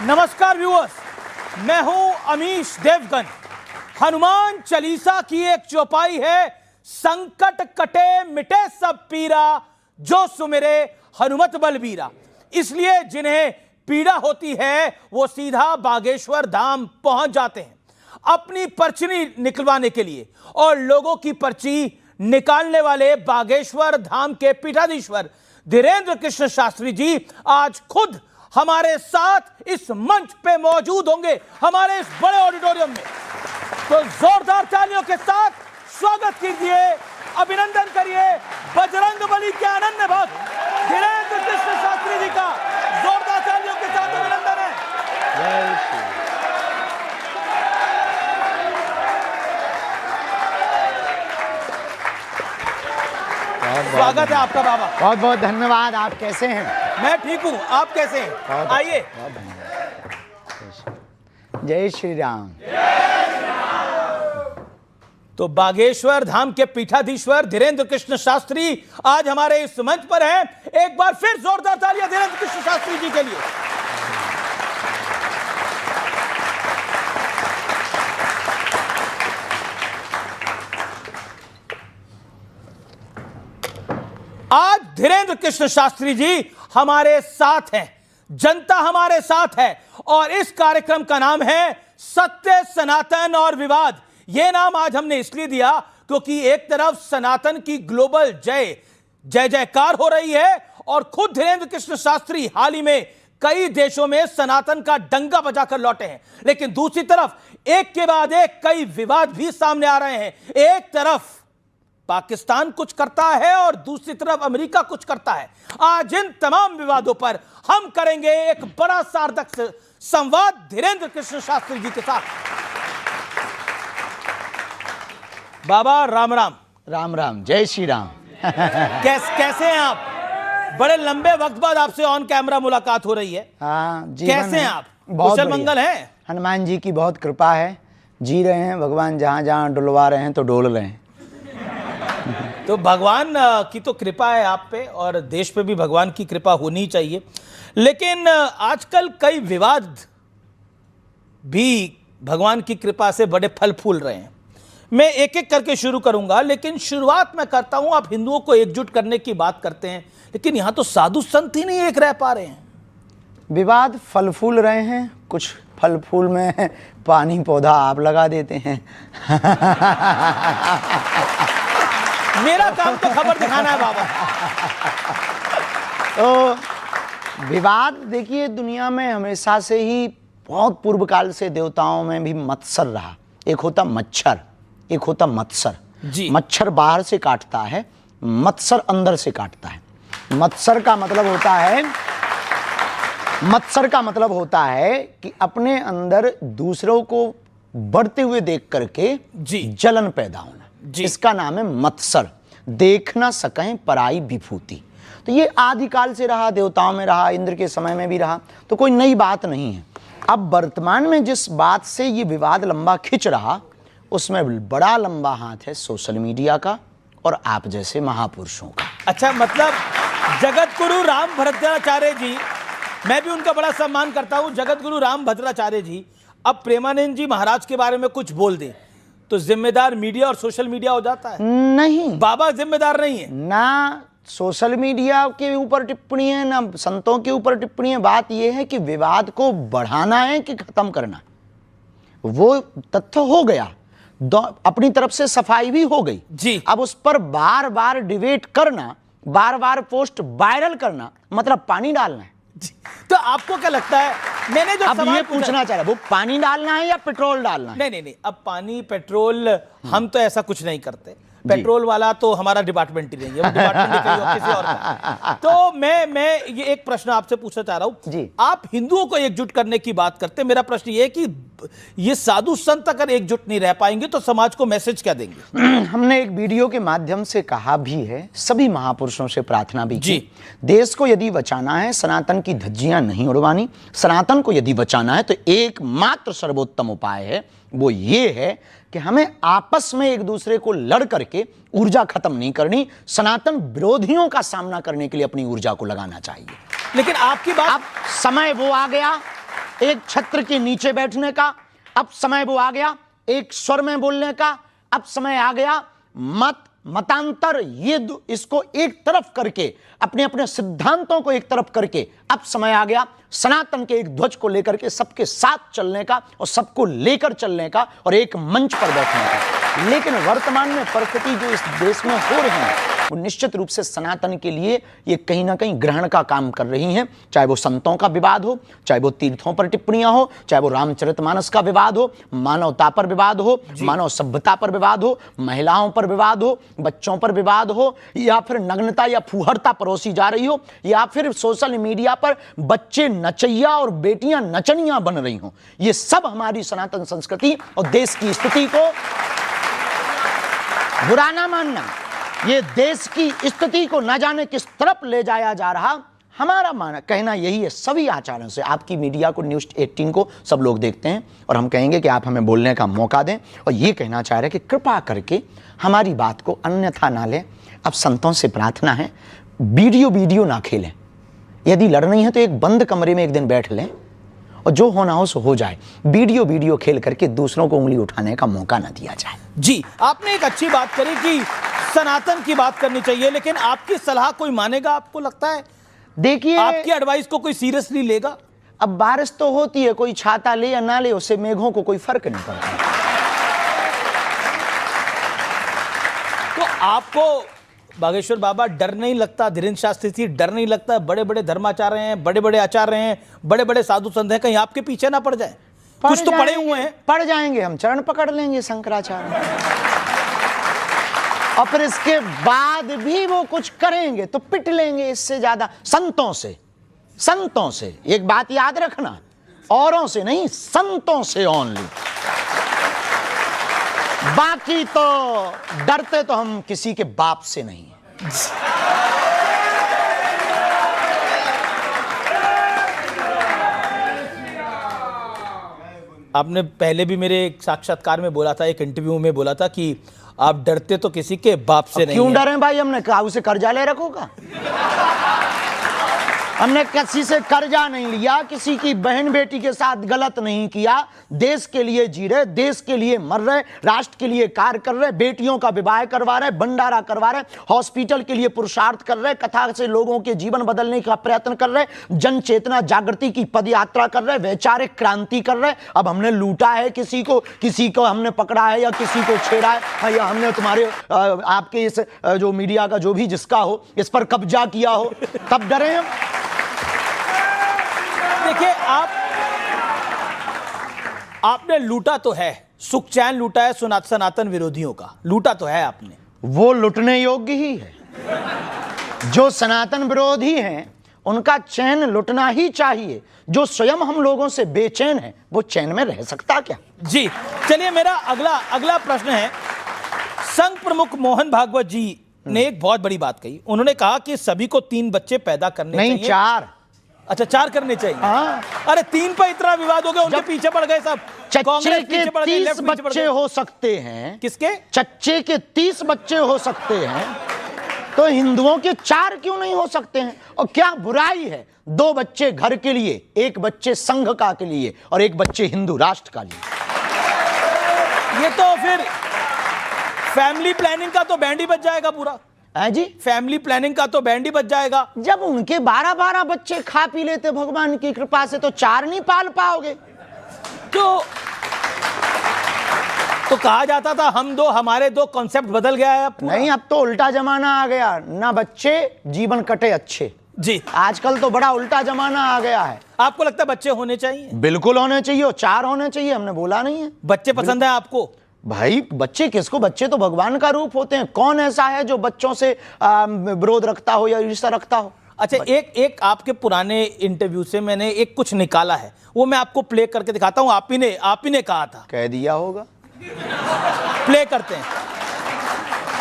नमस्कार व्यूअर्स, मैं हूं अमीश देवगन। हनुमान चालीसा की एक चौपाई है, संकट कटे मिटे सब पीरा, जो सुमिरे हनुमत बलबीरा। इसलिए जिन्हें पीड़ा होती है वो सीधा बागेश्वर धाम पहुंच जाते हैं अपनी पर्ची निकलवाने के लिए। और लोगों की पर्ची निकालने वाले बागेश्वर धाम के पीठाधीश्वर धीरेंद्र कृष्ण शास्त्री जी आज खुद हमारे साथ इस मंच पे मौजूद होंगे, हमारे इस बड़े ऑडिटोरियम में। तो जोरदार तालियों के साथ स्वागत कीजिए, अभिनंदन करिए बजरंगबली के अनन्य भक्त धीरेंद्र कृष्ण शास्त्री जी का। जोरदार तालियों के साथ अभिनंदन है। स्वागत है आपका बाबा। बहुत बहुत धन्यवाद। आप कैसे हैं? मैं ठीक हूं, आप कैसे हैं? आइए। जय श्री राम। तो बागेश्वर धाम के पीठाधीश्वर धीरेंद्र कृष्ण शास्त्री आज हमारे इस मंच पर हैं। एक बार फिर जोरदार तालियां धीरेंद्र कृष्ण शास्त्री जी के लिए। आज धीरेंद्र कृष्ण शास्त्री जी हमारे साथ हैं, जनता हमारे साथ है, और इस कार्यक्रम का नाम है सत्य, सनातन और विवाद। यह नाम आज हमने इसलिए दिया क्योंकि एक तरफ सनातन की ग्लोबल जय जयकार हो रही है और खुद धीरेंद्र कृष्ण शास्त्री हाल ही में कई देशों में सनातन का डंका बजाकर लौटे हैं, लेकिन दूसरी तरफ एक के बाद एक कई विवाद भी सामने आ रहे हैं। एक तरफ पाकिस्तान कुछ करता है और दूसरी तरफ अमेरिका कुछ करता है। आज इन तमाम विवादों पर हम करेंगे एक बड़ा सार्थक संवाद धीरेंद्र कृष्ण शास्त्री जी के साथ। बाबा राम राम। राम राम, जय श्री राम। कैसे हैं आप? बड़े लंबे वक्त बाद आपसे ऑन कैमरा मुलाकात हो रही है। हाँ, कैसे हैं आप? कुशल मंगल हैं? हनुमान जी की बहुत कृपा है, जी रहे हैं। भगवान जहाँ जहाँ डुलवा रहे हैं तो डोल रहे हैं। तो भगवान की तो कृपा है आप पे, और देश पे भी भगवान की कृपा होनी चाहिए। लेकिन आजकल कई विवाद भी भगवान की कृपा से बड़े फल फूल रहे हैं। मैं एक एक करके शुरू करूंगा, लेकिन शुरुआत मैं करता हूं। आप हिंदुओं को एकजुट करने की बात करते हैं, लेकिन यहां तो साधु संत ही नहीं एक रह पा रहे हैं। विवाद फल फूल रहे हैं, कुछ फल फूल में पानी पौधा आप लगा देते हैं। मेरा काम तो खबर दिखाना है बाबा। तो विवाद देखिए, दुनिया में हमेशा से ही बहुत पूर्व काल से देवताओं में भी मत्सर रहा। एक होता मच्छर, एक होता मत्सर जी। मच्छर बाहर से काटता है, मत्सर अंदर से काटता है। मत्सर का मतलब होता है कि अपने अंदर दूसरों को बढ़ते हुए देख करके जी जलन पैदा होना जी। इसका नाम है मत्सर। देख ना सकें पराई विभूति। तो ये आदिकाल से रहा, देवताओं में रहा, इंद्र के समय में भी रहा, तो कोई नई बात नहीं है। अब वर्तमान में जिस बात से ये विवाद लंबा खिंच रहा, उसमें बड़ा लंबा हाथ है सोशल मीडिया का और आप जैसे महापुरुषों का। अच्छा, मतलब जगत गुरु राम भद्राचार्य जी, मैं भी उनका बड़ा सम्मान करता हूं, जगत गुरु राम भद्राचार्य जी अब प्रेमानंद जी महाराज के बारे में कुछ बोल दें तो जिम्मेदार मीडिया और सोशल मीडिया हो जाता है? नहीं, बाबा जिम्मेदार नहीं है ना। सोशल मीडिया के ऊपर टिप्पणी है, ना संतों के ऊपर टिप्पणी है। बात यह है कि विवाद को बढ़ाना है कि खत्म करना। वो तथ्य हो गया, अपनी तरफ से सफाई भी हो गई जी। अब उस पर बार बार डिबेट करना, बार बार पोस्ट वायरल करना, मतलब पानी डालना है। तो आपको क्या लगता है, मैंने जो अब सवाल ये पूछना चाह रहा, वो पानी डालना है या पेट्रोल डालना है? नहीं, अब पानी पेट्रोल हम तो ऐसा कुछ नहीं करते। पेट्रोल वाला तो हमारा डिपार्टमेंट ही नहीं है, वो डिपार्टमेंट कहीं और किसी और का। तो मैं ये एक प्रश्न आपसे पूछना चाह रहा हूं जी। आप हिंदुओं को एकजुट करने की बात करते हैं, मेरा प्रश्न ये है कि ये साधु संत अगर एकजुट नहीं रह पाएंगे तो समाज को मैसेज क्या देंगे? हमने एक वीडियो के माध्यम से कहा भी है, सभी महापुरुषों से प्रार्थना भी की। जी। देश को यदि बचाना है, सनातन की धज्जियां नहीं उड़वानी, सनातन को यदि बचाना है तो एकमात्र सर्वोत्तम उपाय है, वो ये है कि हमें आपस में एक दूसरे को लड़ करके ऊर्जा खत्म नहीं करनी, सनातन विरोधियों का सामना करने के लिए अपनी ऊर्जा को लगाना चाहिए। लेकिन आपकी बात, अब समय वो आ गया एक छत्र के नीचे बैठने का अब समय वो आ गया, एक स्वर में बोलने का अब समय आ गया, मतांतर ये इसको एक तरफ करके अपने अपने सिद्धांतों को एक तरफ करके अब समय आ गया सनातन के एक ध्वज को लेकर के सबके साथ चलने का और सबको लेकर चलने का और एक मंच पर बैठने का। लेकिन वर्तमान में परिस्थिति जो इस देश में हो रही है वो निश्चित रूप से सनातन के लिए ये कहीं ना कहीं ग्रहण का काम कर रही हैं। चाहे वो संतों का विवाद हो, चाहे वो तीर्थों पर टिप्पणियां हो, चाहे वो रामचरितमानस का विवाद हो, मानवता पर विवाद हो, मानव सभ्यता पर विवाद हो, महिलाओं पर विवाद हो, बच्चों पर विवाद हो, या फिर नग्नता या फूहड़ता परोसी जा रही हो, या फिर सोशल मीडिया पर बच्चे नचैया और बेटियां नचनियां बन रही हो। ये सब हमारी सनातन संस्कृति और देश की स्थिति को बुरा ना मानना, ये देश की स्थिति को न जाने किस तरफ ले जाया जा रहा, हमारा कहना यही है। सभी आचार्यों से, आपकी मीडिया को, न्यूज़ 18 को सब लोग देखते हैं और हम कहेंगे कि आप हमें बोलने का मौका दें और ये कहना चाह रहे हैं कि कृपा करके हमारी बात को अन्यथा ना लें। अब संतों से प्रार्थना है, वीडियो ना खेलें। यदि लड़नी है तो एक बंद कमरे में एक दिन बैठ लें और जो होना हो सो हो जाए। वीडियो खेल करके दूसरों को उंगली उठाने का मौका ना दिया जाए। जी, आपने एक अच्छी बात करी कि सनातन की बात करनी चाहिए, लेकिन आपकी सलाह कोई मानेगा? आपको लगता है देखिए आपकी एडवाइस को कोई सीरियसली लेगा? अब बारिश तो होती है, कोई छाता ले या ना ले उससे मेघों को कोई फर्क नहीं पड़ता। तो आपको बागेश्वर बाबा डर नहीं लगता? धीरेन्द्र शास्त्री जी, डर नहीं लगता? बड़े बड़े धर्माचार्य हैं, बड़े बड़े आचार्य हैं, बड़े बड़े साधु संत हैं, कहीं आपके पीछे ना पड़ जाए? कुछ तो पड़े हुए हैं। पड़ जाएंगे, हम चरण पकड़ लेंगे शंकराचार्य और फिर इसके बाद भी वो कुछ करेंगे तो पिट लेंगे। इससे ज्यादा संतों से एक बात याद रखना, औरों से नहीं, संतों से ओनली। बाकी तो डरते तो हम किसी के बाप से नहीं हैं। आपने पहले भी मेरे एक साक्षात्कार में बोला था, एक इंटरव्यू में बोला था कि आप डरते तो किसी के बाप से नहीं। क्यों डरें भाई? हमने कहा उसे कर्जा ले रखोगा? हमने किसी से कर्जा नहीं लिया, किसी की बहन बेटी के साथ गलत नहीं किया। देश के लिए जी रहे, देश के लिए मर रहे, राष्ट्र के लिए कार्य कर रहे, बेटियों का विवाह करवा रहे, भंडारा करवा रहे, हॉस्पिटल के लिए पुरुषार्थ कर रहे, कथा से लोगों के जीवन बदलने का प्रयत्न कर रहे, जन चेतना जागृति की पदयात्रा कर रहे, वैचारिक क्रांति कर रहे। अब हमने लूटा है किसी को हमने पकड़ा है या किसी को छेड़ा है या हमने तुम्हारे आपके इस जो मीडिया का जो भी जिसका हो इस पर कब्जा किया हो, तब डरे हम? देखिए, आपने लूटा तो है, सुख चैन लूटा है सनातन विरोधियों का, लूटा तो है आपने। वो लुटने योग्य ही है। जो सनातन विरोधी हैं उनका चैन लुटना ही चाहिए। जो स्वयं हम लोगों से बेचैन है वो चैन में रह सकता क्या? जी, चलिए, मेरा अगला प्रश्न है। संघ प्रमुख मोहन भागवत जी ने एक बहुत बड़ी बात कही। उन्होंने कहा कि सभी को 3 बच्चे पैदा करने चाहिए। नहीं, 4। अच्छा, 4 करने चाहिए। हाँ। अरे 3 पर इतना विवाद हो गया, उनके पीछे पड़ गए सब। चच्चे के 30 बच्चे हो सकते हैं। किसके? चच्चे के 30 बच्चे हो सकते हैं, तो हिंदुओं के 4 क्यों नहीं हो सकते हैं? और क्या बुराई है? 2 बच्चे घर के लिए, 1 बच्चे संघ का के लिए और 1 बच्चे हिंदू राष्ट्र का लिए। ये तो फिर फैमिली प्लानिंग का तो बैंड ही बच जाएगा पूरा। जी, फैमिली प्लानिंग का तो बैंड ही बच जाएगा। जब उनके 12-12 बच्चे खा पी लेते भगवान की कृपा से, तो 4 नहीं पाल पाओगे? तो कहा जाता था हम 2 हमारे 2, कॉन्सेप्ट बदल गया है अब। नहीं, अब तो उल्टा जमाना आ गया। ना बच्चे जीवन कटे अच्छे। जी, आजकल तो बड़ा उल्टा जमाना आ गया है। आपको लगता है बच्चे होने चाहिए? बिल्कुल होने चाहिए, और 4 होने चाहिए, हमने बोला नहीं है। बच्चे पसंद है आपको? भाई बच्चे किसको? बच्चे तो भगवान का रूप होते हैं। कौन ऐसा है जो बच्चों से विरोध रखता हो या ईर्ष्या रखता हो? अच्छा, एक आपके पुराने इंटरव्यू से मैंने एक कुछ निकाला है, वो मैं आपको प्ले करके दिखाता हूं। आप ही ने कहा था। कह दिया होगा। प्ले करते हैं।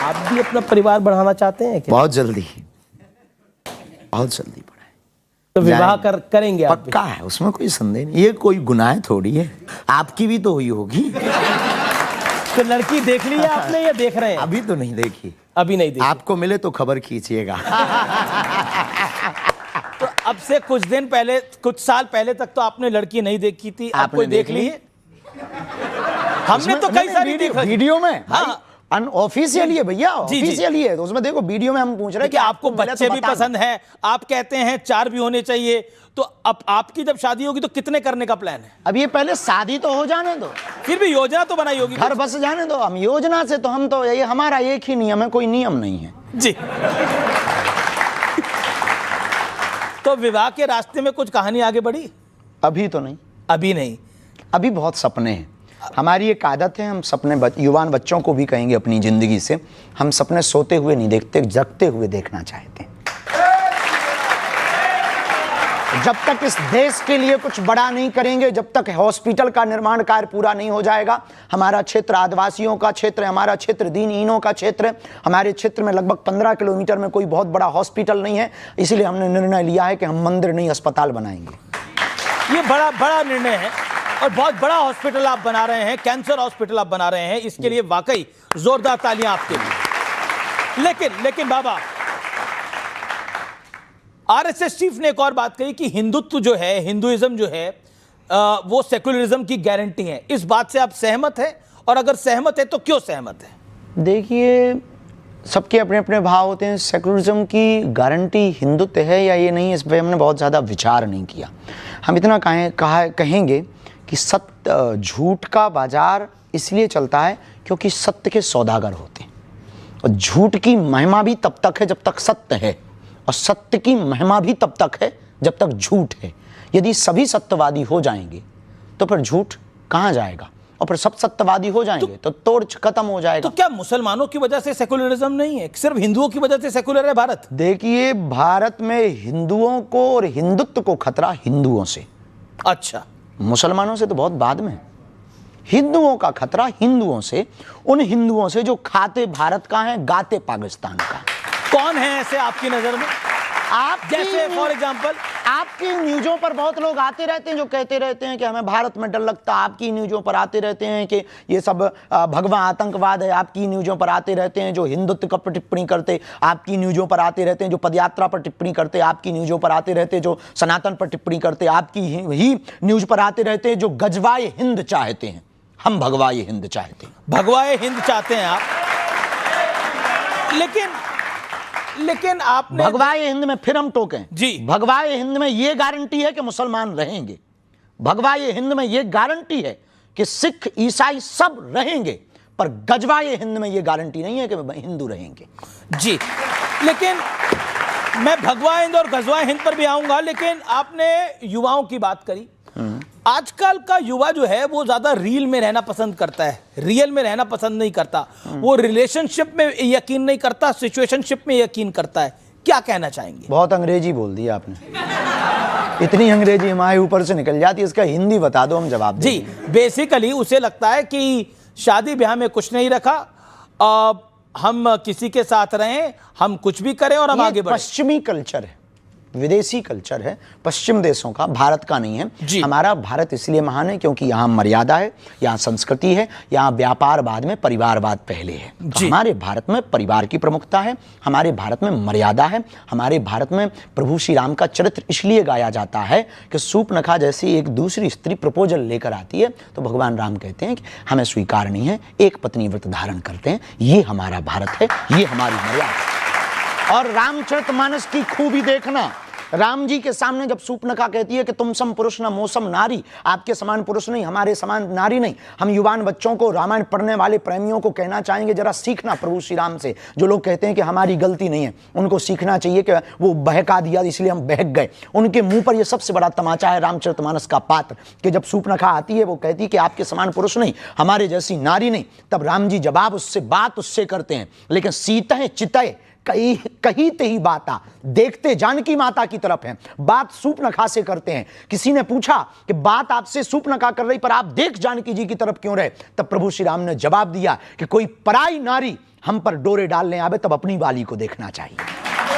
आप भी अपना परिवार बढ़ाना चाहते हैं क्या? बहुत जल्दी बढ़ाए तो विवाह करेंगे आप? पक्का है, उसमें कोई संदेह नहीं। ये कोई गुनाह थोड़ी है। आपकी भी तो हुई होगी। तो लड़की देख ली है आपने या देख रहे हैं? अभी तो नहीं देखी। अभी नहीं देखी। आपको मिले तो खबर खींचिएगा। तो अब से कुछ दिन पहले, कुछ साल पहले तक तो आपने लड़की नहीं देखी थी, अब आपने कोई देख देख ली ली? है? हमने तो कई सारी देख रखी। वीडियो में हाँ। अनऑफिशियली है भैया, जी, जी। ऑफिशियली है, तो उसमें देखो वीडियो में हम पूछ रहे हैं कि आपको मिले तो बच्चे भी बताना। पसंद है, आप कहते हैं 4 भी होने चाहिए, तो अब आपकी जब शादी होगी तो कितने करने का प्लान है? अब ये पहले शादी तो हो जाने दो, फिर भी योजना तो बनाई होगी घर बस जाने दो। हम योजना से तो हम तो ये हमारा एक ही नियम है, कोई नियम नहीं है। जी। तो विवाह के रास्ते में कुछ कहानी आगे बढ़ी? अभी तो नहीं, अभी नहीं। अभी बहुत सपने हैं। हमारी एक आदत है, हम सपने युवान बच्चों को भी कहेंगे अपनी जिंदगी से, हम सपने सोते हुए नहीं देखते, जगते हुए देखना चाहते हैं। जब तक इस देश के लिए कुछ बड़ा नहीं करेंगे, जब तक हॉस्पिटल का निर्माण कार्य पूरा नहीं हो जाएगा, हमारा क्षेत्र आदिवासियों का क्षेत्र है, हमारा क्षेत्र दीनहीनों का क्षेत्र है, हमारे क्षेत्र में लगभग 15 किलोमीटर में कोई बहुत बड़ा हॉस्पिटल नहीं है, इसलिए हमने निर्णय लिया है कि हम मंदिर नहीं अस्पताल बनाएंगे। ये बड़ा बड़ा निर्णय है और बहुत बड़ा हॉस्पिटल आप बना रहे हैं, कैंसर हॉस्पिटल आप बना रहे हैं, इसके लिए वाकई जोरदार तालियां आपके लिए। लेकिन बाबा, आरएसएस चीफ ने एक और बात कही कि हिंदुत्व जो है, हिंदुइज्म जो है, वो सेकुलरिज्म की गारंटी है। इस बात से आप सहमत हैं? और अगर सहमत है तो क्यों सहमत है? देखिए, सबके अपने अपने भाव होते हैं। सेकुलरिज्म की गारंटी हिंदुत्व है या ये नहीं, इस पर हमने बहुत ज़्यादा विचार नहीं किया। हम इतना कहेंगे कि सत्य, झूठ का बाजार इसलिए चलता है क्योंकि सत्य के सौदागर होते हैं, और झूठ की महिमा भी तब तक है जब तक सत्य है, और सत्य की महिमा भी तब तक है जब तक झूठ है। यदि सभी सत्यवादी हो जाएंगे तो फिर झूठ कहाँ जाएगा, और फिर सब सत्यवादी हो जाएंगे तो तोड़ खत्म हो जाएगा। तो क्या मुसलमानों की वजह से सेकुलरिज्म नहीं है, सिर्फ हिंदुओं की वजह से सेकुलर है भारत? देखिए, भारत में हिंदुओं को और हिंदुत्व को खतरा हिंदुओं से, अच्छा, मुसलमानों से तो बहुत बाद में। हिंदुओं का खतरा हिंदुओं से, उन हिंदुओं से जो खाते भारत का है, गाते पाकिस्तान का। कौन है ऐसे आपकी नजर में? आप जैसे फॉर एग्जांपल आपकी न्यूज़ों पर बहुत लोग आते रहते हैं जो कहते रहते हैं कि हमें भारत में डर लगता। आपकी न्यूज़ों पर आते रहते हैं कि ये सब भगवा आतंकवाद है। आपकी न्यूज़ों पर आते रहते हैं जो हिंदुत्व पर टिप्पणी करते। आपकी न्यूज़ों पर आते रहते हैं जो पदयात्रा पर टिप्पणी करते। आपकी न्यूज़ों पर आते रहते हैं जो सनातन पर टिप्पणी करते। आपकी ही न्यूज़ पर आते रहते हैं जो गजवाए हिंद चाहते हैं। हम भगवाए हिंद चाहते हैं। भगवाए हिंद चाहते हैं आप, लेकिन आपने भगवाए हिंद में फिर हम टोकें जी। भगवाए हिंद में यह गारंटी है कि मुसलमान रहेंगे। भगवाए हिंद में यह गारंटी है कि सिख ईसाई सब रहेंगे, पर गजवाए हिंद में यह गारंटी नहीं है कि हिंदू रहेंगे। जी, लेकिन मैं भगवाए हिंद और गजवाए हिंद पर भी आऊंगा, लेकिन आपने युवाओं की बात करी। आजकल का युवा जो है वो ज्यादा रील में रहना पसंद करता है, रियल में रहना पसंद नहीं करता। वो रिलेशनशिप में यकीन नहीं करता, सिचुएशनशिप में यकीन करता है। क्या कहना चाहेंगे? बहुत अंग्रेजी बोल दिया आपने। इतनी अंग्रेजी हमारे ऊपर से निकल जाती है, इसका हिंदी बता दो, हम जवाब दें। जी, बेसिकली उसे लगता है कि शादी ब्याह में कुछ नहीं रखा, हम किसी के साथ रहें, हम कुछ भी करें और हम आगे बढ़ें। पश्चिमी कल्चर है, विदेशी कल्चर है, पश्चिम देशों का, भारत का नहीं है। हमारा भारत इसलिए महान है क्योंकि यहाँ मर्यादा है, यहाँ संस्कृति है, यहाँ व्यापार बाद में परिवारवाद पहले है। तो हमारे भारत में परिवार की प्रमुखता है, हमारे भारत में मर्यादा है। हमारे भारत में प्रभु श्री राम का चरित्र इसलिए गाया जाता है कि सूर्पनखा जैसी एक दूसरी स्त्री प्रपोजल लेकर आती है तो भगवान राम कहते हैं कि हमें स्वीकार नहीं है, एक पत्नी व्रत धारण करते हैं। ये हमारा भारत है, ये हमारी मर्यादा है। और रामचरितमानस की खूबी देखना, राम जी के सामने जब सूर्पनखा कहती है कि तुम सम पुरुष न मोसम नारी, आपके समान पुरुष नहीं, हमारे समान नारी नहीं। हम युवान बच्चों को, रामायण पढ़ने वाले प्रेमियों को कहना चाहेंगे, जरा सीखना प्रभु श्री राम से। जो लोग कहते हैं कि हमारी गलती नहीं है, उनको सीखना चाहिए कि वो बहका दिया इसलिए हम बहक गए। उनके मुंह पर यह सबसे बड़ा तमाचा है रामचरितमानस का पात्र कि जब सूर्पनखा आती है वो कहती है कि आपके समान पुरुष नहीं, हमारे जैसी नारी नहीं, तब राम जी जवाब बात उससे करते हैं, लेकिन सीते चितय कही ते ही बाता, देखते जानकी माता की तरफ है। बात सूर्पनखा से करते हैं। किसी ने पूछा कि बात आपसे सूर्पनखा कर रही पर आप देख जानकी जी की तरफ क्यों रहे, तब प्रभु श्री राम ने जवाब दिया कि कोई पराई नारी हम पर डोरे डालने आवे तब अपनी वाली को देखना चाहिए।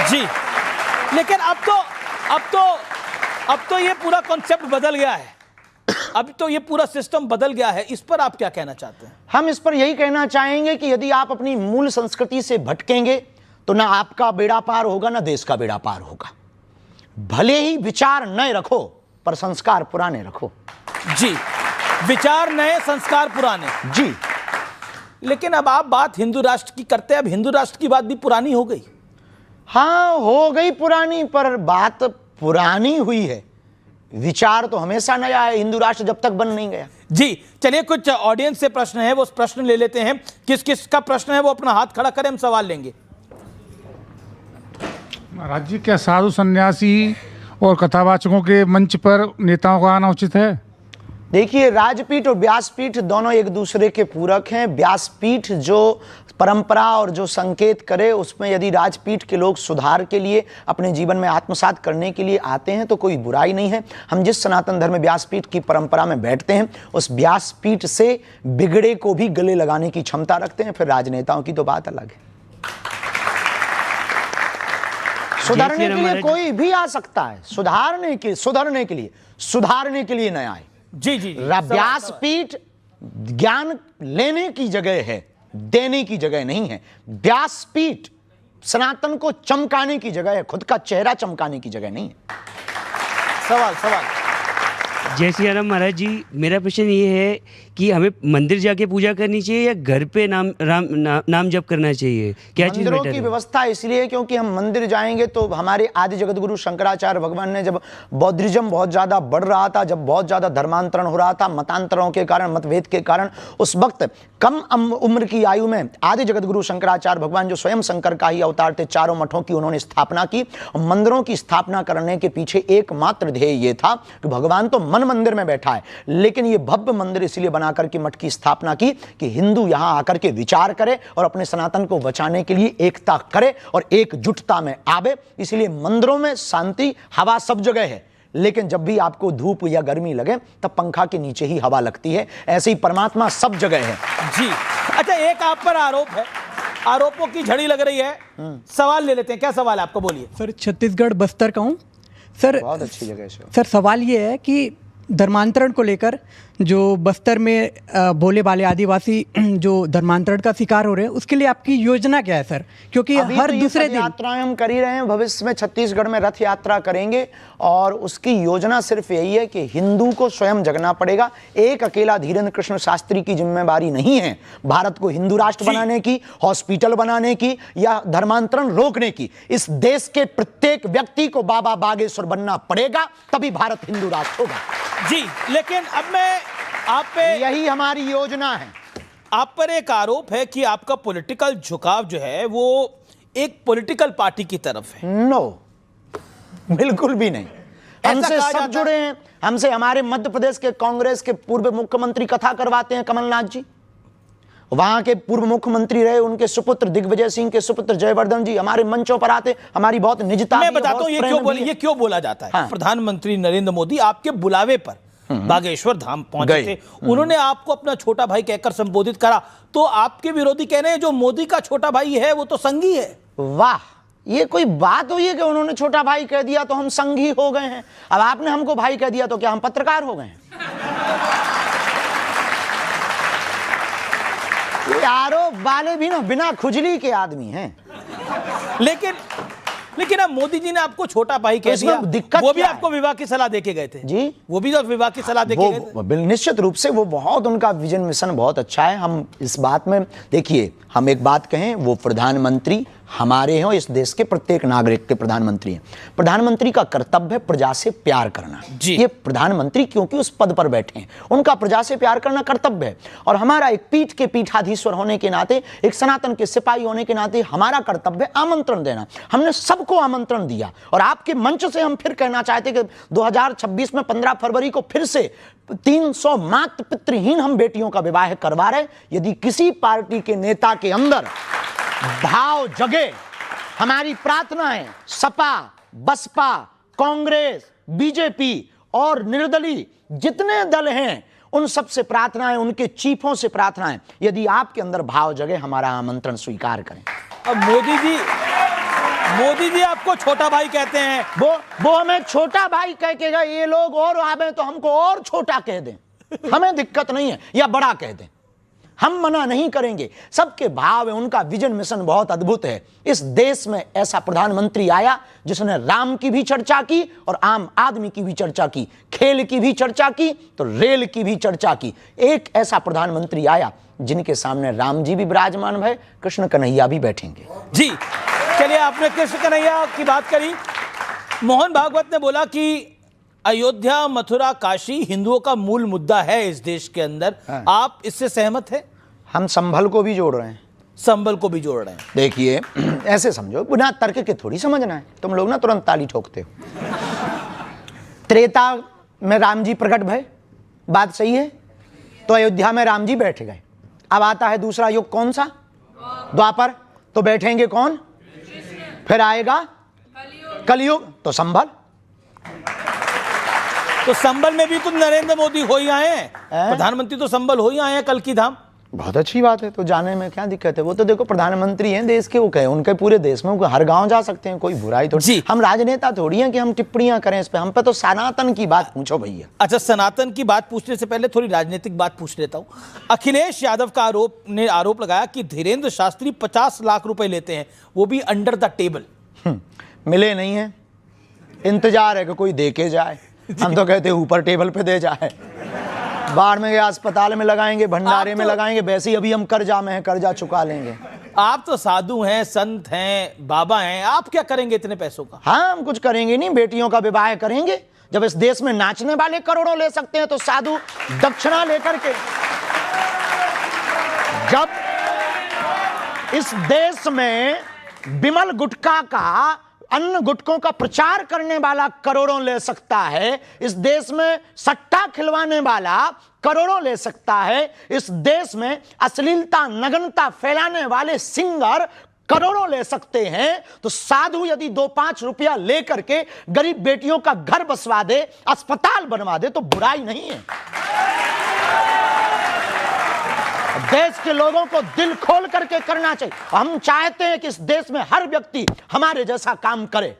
जी, लेकिन अब तो ये पूरा कॉन्सेप्ट बदल गया है, अब तो ये पूरा सिस्टम बदल गया है। इस पर आप क्या कहना चाहते हैं? हम इस पर यही कहना चाहेंगे कि यदि आप अपनी मूल संस्कृति से भटकेंगे तो ना आपका बेड़ा पार होगा, ना देश का बेड़ा पार होगा। भले ही विचार नए रखो पर संस्कार पुराने रखो। जी, विचार नए, संस्कार पुराने। जी, लेकिन अब आप बात हिंदू राष्ट्र की करते हैं, अब हिंदू राष्ट्र की बात भी पुरानी हो गई। हाँ हो गई पुरानी, पर बात पुरानी हुई है, विचार तो हमेशा नया है, हिंदू राष्ट्र जब तक बन नहीं गया। जी, चलिए कुछ ऑडियंस से प्रश्न है, वो प्रश्न ले लेते हैं। किस किस का प्रश्न है वो अपना हाथ खड़ा करें, हम सवाल लेंगे। महाराज जी, क्या साधु सन्यासी और कथावाचकों के मंच पर नेताओं का आना उचित है? देखिए, राजपीठ और व्यासपीठ दोनों एक दूसरे के पूरक हैं। व्यासपीठ जो परंपरा और जो संकेत करे, उसमें यदि राजपीठ के लोग सुधार के लिए, अपने जीवन में आत्मसात करने के लिए आते हैं तो कोई बुराई नहीं है। हम जिस सनातन धर्म व्यासपीठ की परंपरा में बैठते हैं, उस व्यासपीठ से बिगड़े को भी गले लगाने की क्षमता रखते हैं। फिर राजनेताओं की तो बात अलग है। सुधारने के लिए कोई भी आ सकता है, सुधारने के लिए नया है। जी जी, व्यासपीठ ज्ञान लेने की जगह है, देने की जगह नहीं है। व्यासपीठ सनातन को चमकाने की जगह है, खुद का चेहरा चमकाने की जगह नहीं है। सवाल। जय श्री राम महाराज जी, मेरा प्रश्न ये है कि हमें मंदिर जाके पूजा करनी चाहिए या घर पे नाम जप करना चाहिए? क्या चीज मंदिरों बेटर की है? व्यवस्था इसलिए क्योंकि हम मंदिर जाएंगे तो हमारे आदि जगत गुरु शंकराचार्य भगवान ने, जब बौद्धिज्म बहुत ज्यादा बढ़ रहा था, जब बहुत ज्यादा धर्मांतरण हो रहा था मतांतरों के कारण, मतभेद के कारण, उस वक्त कम उम्र की आयु में आदि जगत गुरु शंकराचार्य भगवान, जो स्वयं शंकर का ही अवतार थे, चारों मठों की उन्होंने स्थापना की। मंदिरों की स्थापना करने के पीछे एकमात्र ध्येय ये था कि भगवान तो मन मंदिर में बैठा है, लेकिन ये भव्य मंदिर इसलिए बनाकर के मठ की स्थापना की कि हिंदू यहां आकर के विचार करे और अपने सनातन को बचाने के लिए एकता करे और एकजुटता में आवे। इसलिए मंदिरों में शांति, हवा सब जगह है, लेकिन जब भी आपको धूप या गर्मी लगे तब पंखा के नीचे ही हवा लगती है। ऐसे ही परमात्मा सब जगह है। जी, अच्छा, एक आप पर आरोप है, आरोपों की झड़ी लग रही है। सवाल ले लेते हैं, क्या सवाल है आपका, बोलिए। सर, छत्तीसगढ़ बस्तर का हूँ सर। बहुत अच्छी जगह है सर, सवाल ये है कि धर्मांतरण को लेकर जो बस्तर में भोले भाले आदिवासी जो धर्मांतरण का शिकार हो रहे हैं, उसके लिए आपकी योजना क्या है सर? क्योंकि हर तो दूसरे दिन यात्राएं हम कर ही रहे हैं। भविष्य में छत्तीसगढ़ में रथ यात्रा करेंगे और उसकी योजना सिर्फ यही है कि हिंदू को स्वयं जगना पड़ेगा। एक अकेला धीरेन्द्र कृष्ण शास्त्री की जिम्मेवारी नहीं है भारत को हिंदू राष्ट्र बनाने की, हॉस्पिटल बनाने की या धर्मांतरण रोकने की। इस देश के प्रत्येक व्यक्ति को बाबा बागेश्वर बनना पड़ेगा, तभी भारत हिंदू राष्ट्र होगा। जी, लेकिन अब मैं आप पे, यही हमारी योजना है। आप पर एक आरोप है कि आपका पॉलिटिकल झुकाव जो है वो एक पॉलिटिकल पार्टी की तरफ है। नो, बिल्कुल भी नहीं। हमसे कहा सब जाता जुड़े हैं। हमसे हमारे मध्य प्रदेश के कांग्रेस के पूर्व मुख्यमंत्री कथा करवाते हैं, कमलनाथ जी। वहां के पूर्व मुख्यमंत्री रहे, उनके सुपुत्र दिग्विजय सिंह के सुपुत्र जयवर्धन जी हमारे मंचों पर आते। हमारी बहुत निजता, मैं बताता हूं ये क्यों बोला जाता है। हाँ। प्रधानमंत्री नरेंद्र मोदी आपके बुलावे पर बागेश्वर धाम पहुंचे थे, उन्होंने आपको अपना छोटा भाई कहकर संबोधित करा, तो आपके विरोधी कह रहे हैं जो मोदी का छोटा भाई है वो तो संघी है। वाह, ये कोई बात हुई है कि उन्होंने छोटा भाई कह दिया तो हम संघी हो गए हैं? अब आपने हमको भाई कह दिया तो क्या हम पत्रकार हो गए हैं? ये आरोप वाले भी ना बिना खुजली के आदमी हैं। लेकिन अब मोदी जी ने आपको छोटा भाई कह दिया, दिक्कत वो भी क्या है? आपको विवाह की सलाह देके गए थे। जी, वो भी तो विवाह की सलाह देके गए थे। निश्चित रूप से वो बहुत, उनका विजन मिशन बहुत अच्छा है। हम इस बात में, देखिए, हम एक बात कहें, वो प्रधानमंत्री हमारे हैं और इस देश के प्रत्येक नागरिक के प्रधानमंत्री हैं। प्रधानमंत्री का कर्तव्य है प्रजा से प्यार करना। ये प्रधानमंत्री क्योंकि उस पद पर बैठे हैं, उनका प्रजा से प्यार करना कर्तव्य है। और हमारा एक पीठ के पीठाधीश्वर होने के नाते, एक सनातन के सिपाही होने के नाते हमारा कर्तव्य आमंत्रण देना। हमने सबको आमंत्रण दिया और आपके मंच से हम फिर कहना चाहते कि 2026 में 15 फरवरी को फिर से 300 मातृ पितृहीन हम बेटियों का विवाह करवा रहे। यदि किसी पार्टी के नेता के अंदर भाव जगे, हमारी प्रार्थना है सपा, बसपा, कांग्रेस, बीजेपी और निर्दलीय जितने दल हैं, उन सब से प्रार्थना है, उनके चीफों से प्रार्थना है, यदि आपके अंदर भाव जगे हमारा आमंत्रण स्वीकार करें। अब मोदी जी आपको छोटा भाई कहते हैं। वो हमें छोटा भाई कह के गए, ये लोग और आवे तो हमको और छोटा कह दें, हमें दिक्कत नहीं है, या बड़ा कह दें, हम मना नहीं करेंगे। सबके भाव है, उनका विजन मिशन बहुत अद्भुत है। इस देश में ऐसा प्रधानमंत्री आया जिसने राम की भी चर्चा की और आम आदमी की भी चर्चा की, खेल की भी चर्चा की तो रेल की भी चर्चा की। एक ऐसा प्रधानमंत्री आया जिनके सामने राम जी भी विराजमान भय, कृष्ण कन्हैया भी बैठेंगे। जी चलिए, आपने कृष्ण कन्हैया की बात करी। मोहन भागवत ने बोला कि अयोध्या, मथुरा, काशी हिंदुओं का मूल मुद्दा है इस देश के अंदर। आप इससे सहमत हैं? हम संभल को भी जोड़ रहे हैं, संबल को भी जोड़ रहे हैं। देखिए ऐसे समझो, बिना तर्क के थोड़ी समझना है। तुम लोग ना तुरंत ताली ठोकते हो। त्रेता में राम जी प्रकट भय, बात सही है, तो अयोध्या में राम जी बैठ गए। अब आता है दूसरा युग, कौन सा? द्वापर, तो बैठेंगे कौन? फिर आएगा कलयुग, तो संभल। तो संबल में भी तो नरेंद्र मोदी हो ही आए हैं, प्रधानमंत्री तो संबल हो ही आए हैं, कल की धाम। बहुत अच्छी बात है, तो जाने में क्या दिक्कत है? वो तो देखो प्रधानमंत्री हैं देश के, वो कहे उनके पूरे देश में, वो हर गांव जा सकते हैं, कोई बुराई थोड़ी। हम राजनेता थोड़ी हैं कि हम टिप्पणियां करें इस पे। हम पे तो सनातन की बात पूछो भैया। अच्छा, सनातन की बात पूछने से पहले थोड़ी राजनीतिक बात पूछ लेता हूं। अखिलेश यादव का आरोप लगाया कि धीरेन्द्र शास्त्री 50 लाख रुपए लेते हैं, वो भी अंडर द टेबल। मिले नहीं है, इंतजार है कि कोई दे के जाए। हम तो कहते हैं ऊपर टेबल पे दे जाए, बाढ़ में गया अस्पताल में लगाएंगे, भंडारे में लगाएंगे। वैसे ही अभी हम कर्जा में हैं, कर्जा चुका लेंगे। आप तो साधु हैं, संत हैं, बाबा हैं, आप क्या करेंगे इतने पैसों का? हाँ, हम कुछ करेंगे नहीं, बेटियों का विवाह करेंगे। जब इस देश में नाचने वाले करोड़ों ले सकते हैं तो साधु दक्षिणा लेकर के। जब इस देश में विमल गुटखा का, अन्य गुटकों का प्रचार करने वाला करोड़ों ले सकता है, इस देश में सट्टा खिलवाने वाला करोड़ों ले सकता है, इस देश में अश्लीलता नग्नता फैलाने वाले सिंगर करोड़ों ले सकते हैं, तो साधु यदि 2-5 रुपया लेकर के गरीब बेटियों का घर बसवा दे, अस्पताल बनवा दे, तो बुराई नहीं है। देश के लोगों को दिल खोल करके करना चाहिए। हम चाहते हैं कि इस देश में हर व्यक्ति हमारे जैसा काम करे।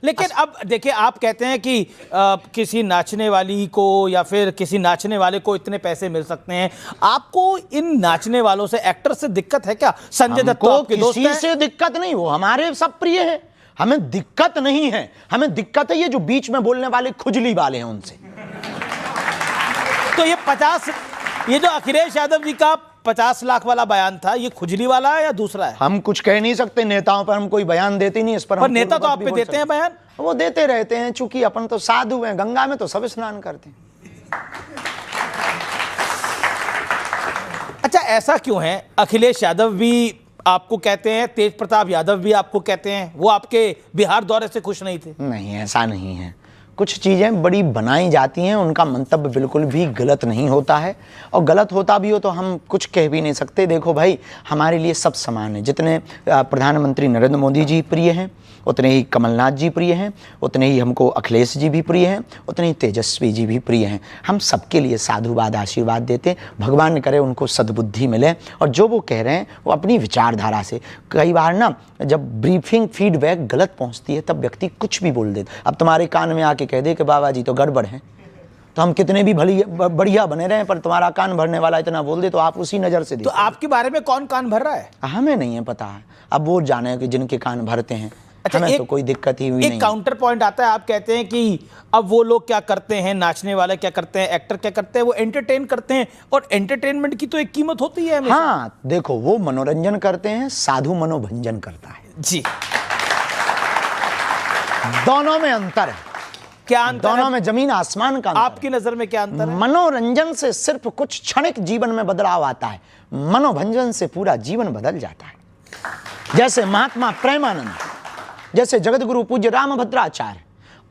लेकिन अब देखिए, आप कहते हैं कि किसी नाचने वाली को या फिर किसी नाचने वाले को इतने पैसे मिल सकते हैं। आपको इन नाचने वालों से, एक्टर से दिक्कत है क्या? संजय दत्त तो आपके दोस्त हैं। किसी से दिक्कत नहीं, वो हमारे सब प्रिय है, हमें दिक्कत नहीं है। हमें दिक्कत है ये जो बीच में बोलने वाले खुजली वाले हैं, उनसे। तो ये जो अखिलेश यादव जी का 50 लाख वाला बयान था, ये खुजली वाला है या दूसरा है? हम कुछ कह नहीं सकते, नेताओं पर हम कोई बयान देते नहीं। इस पर नेता तो आप पे देते हैं बयान, वो देते रहते हैं, चूंकि अपन तो साधु हैं, गंगा में तो सब स्नान करते हैं। अच्छा, ऐसा क्यों है? अखिलेश यादव भी आपको कहते हैं, तेज प्रताप यादव भी आपको कहते हैं, वो आपके बिहार दौरे से खुश नहीं थे? नहीं, ऐसा नहीं है। कुछ चीज़ें बड़ी बनाई जाती हैं, उनका मंतव्य बिल्कुल भी गलत नहीं होता है, और गलत होता भी हो तो हम कुछ कह भी नहीं सकते। देखो भाई, हमारे लिए सब समान है। जितने प्रधानमंत्री नरेंद्र मोदी जी प्रिय हैं, उतने ही कमलनाथ जी प्रिय हैं, उतने ही हमको अखिलेश जी भी प्रिय हैं, उतने ही तेजस्वी जी भी प्रिय हैं। हम सबके लिए साधुवाद आशीर्वाद देते हैं। भगवान करे उनको सद्बुद्धि मिले, और जो वो कह रहे हैं वो अपनी विचारधारा से। कई बार ना जब ब्रीफिंग फीडबैक गलत पहुंचती है तब व्यक्ति कुछ भी बोल देता। अब तुम्हारे कान में आके कह दे कि बाबा जी तो गड़बड़ है, तो हम कितने भी बढ़िया बने रहे, पर तुम्हारा कान भरने वाला इतना बोल दे तो आप उसी नज़र से देखो। तो आपके बारे में कौन कान भर रहा है? हमें नहीं है पता है, अब वो जाने कि जिनके कान भरते हैं। अच्छा, हमें तो कोई दिक्कत ही हुई नहीं। एक काउंटर पॉइंट आता है, आप कहते हैं कि अब वो लोग क्या करते हैं, नाचने वाले क्या करते हैं, एक्टर क्या करते हैं, वो एंटरटेन करते हैं, और एंटरटेनमेंट की तो एक कीमत होती है हमेशा। हाँ, देखो, वो मनोरंजन करते हैं, साधु मनोभंजन करता है। जी, दोनों में अंतर है। क्या अंतर? दोनों में जमीन आसमान का अंतर। आपकी नजर में क्या अंतर है? मनोरंजन से सिर्फ कुछ क्षणिक जीवन में बदलाव आता है, मनोभंजन से पूरा जीवन बदल जाता है। जैसे महात्मा प्रेमानंद, जैसे जगतगुरु पूज्य रामभद्राचार्य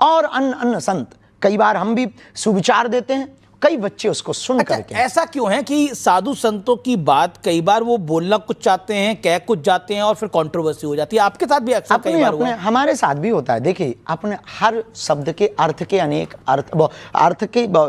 और अन्य संत, कई बार हम भी सुविचार देते हैं, कई बच्चे उसको सुन करके। ऐसा क्यों है कि साधु संतों की बात कई बार वो बोलना कुछ चाहते हैं, कह कुछ जाते हैं, और फिर कंट्रोवर्सी हो जाती है? आपके साथ भी अक्सर कई बार हुआ है। हमारे साथ भी होता है। देखिए, अपने हर शब्द के अर्थ के अनेक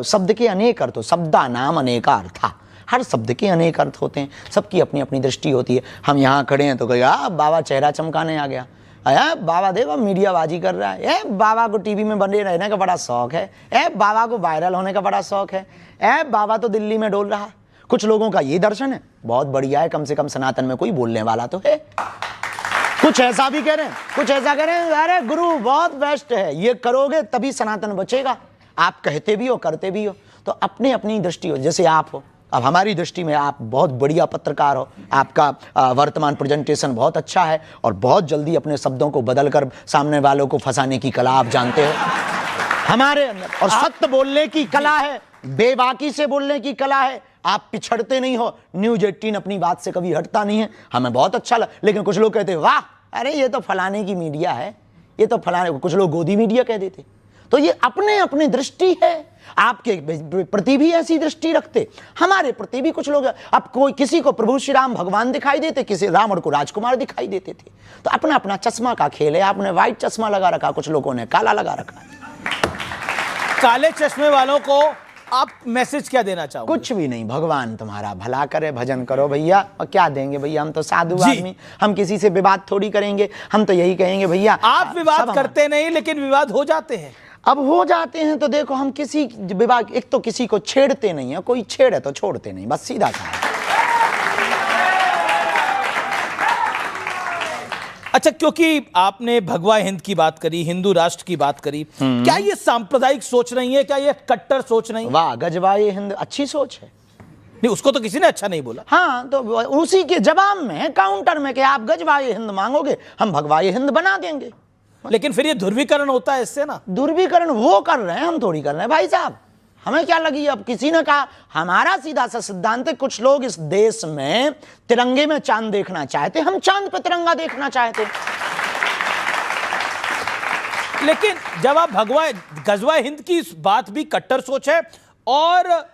शब्द के अनेक अर्थ, शब्दा नाम अनेका अर्था। हर शब्द के अनेक अर्थ होते हैं, सबकी अपनी अपनी दृष्टि होती है। हम यहाँ खड़े हैं तो कहेगा बाबा चेहरा चमकाने आ गया, बाबा देखो मीडियाबाजी कर रहा है, बाबा को टीवी में बने रहने का बड़ा शौक है, बाबा को वायरल होने का बड़ा शौक है, बाबा तो दिल्ली में डोल रहा। कुछ लोगों का ये दर्शन है, बहुत बढ़िया है, कम से कम सनातन में कोई बोलने वाला तो है। कुछ ऐसा भी कह रहे हैं, कुछ ऐसा कह रहे हैं, अरे गुरु बहुत बेस्ट है, ये करोगे तभी सनातन बचेगा। आप कहते भी हो, करते भी हो, तो अपनी अपनी दृष्टि हो। जैसे आप हो, अब हमारी दृष्टि में आप बहुत बढ़िया पत्रकार हो, आपका वर्तमान प्रेजेंटेशन बहुत अच्छा है और बहुत जल्दी अपने शब्दों को बदलकर सामने वालों को फंसाने की कला आप जानते हो हमारे अंदर, और सत्य बोलने की कला है, बेबाकी से बोलने की कला है। आप पिछड़ते नहीं हो। न्यूज 18 अपनी बात से कभी हटता नहीं है, हमें बहुत अच्छा लगा। लेकिन कुछ लोग कहते हैं वाह, अरे ये तो फलाने की मीडिया है, ये तो फलाने, कुछ लोग गोदी मीडिया कह देते। तो ये अपने अपने दृष्टि है, आपके प्रति भी ऐसी दृष्टि रखते, हमारे प्रति भी कुछ लोग। अब कोई किसी को प्रभु श्री राम भगवान दिखाई देते, किसी रावण को राजकुमार दिखाई देते थे। तो अपना अपना चश्मा का खेल है। आपने व्हाइट चश्मा लगा रखा, कुछ लोगों ने काला लगा रखा। काले चश्मे वालों को आप मैसेज क्या देना चाहोगे? कुछ भी नहीं, भगवान तुम्हारा भला करे, भजन करो भैया। और क्या देंगे भैया, हम तो साधु आदमी, हम किसी से विवाद थोड़ी करेंगे। हम तो यही कहेंगे भैया, आप विवाद करते नहीं, लेकिन विवाद हो जाते हैं। अब हो जाते हैं तो देखो, हम किसी विवाद, एक तो किसी को छेड़ते नहीं है, कोई छेड़े तो छोड़ते नहीं, बस सीधा सा। अच्छा, क्योंकि आपने भगवा हिंद की बात करी, हिंदू राष्ट्र की बात करी, क्या ये सांप्रदायिक सोच नहीं है? क्या ये कट्टर सोच नहीं? वाह, गजवाए हिंद अच्छी सोच है। नहीं, उसको तो किसी ने अच्छा नहीं बोला। हाँ, तो उसी के जवाब में, काउंटर में, कि आप गजवाए हिंद मांगोगे, हम भगवाए हिंद बना देंगे। लेकिन फिर ये ध्रुवीकरण होता है इससे ना। ध्रुवीकरण वो कर रहे हैं, हम थोड़ी कर रहे हैं भाई साहब। हमें क्या लगी? अब किसी ने कहा, हमारा सीधा सा सिद्धांत है, कुछ लोग इस देश में तिरंगे में चांद देखना चाहते, हम चांद पे तिरंगा देखना चाहते। लेकिन जब आप गजवा हिंद की इस बात भी कट्टर सोच है, और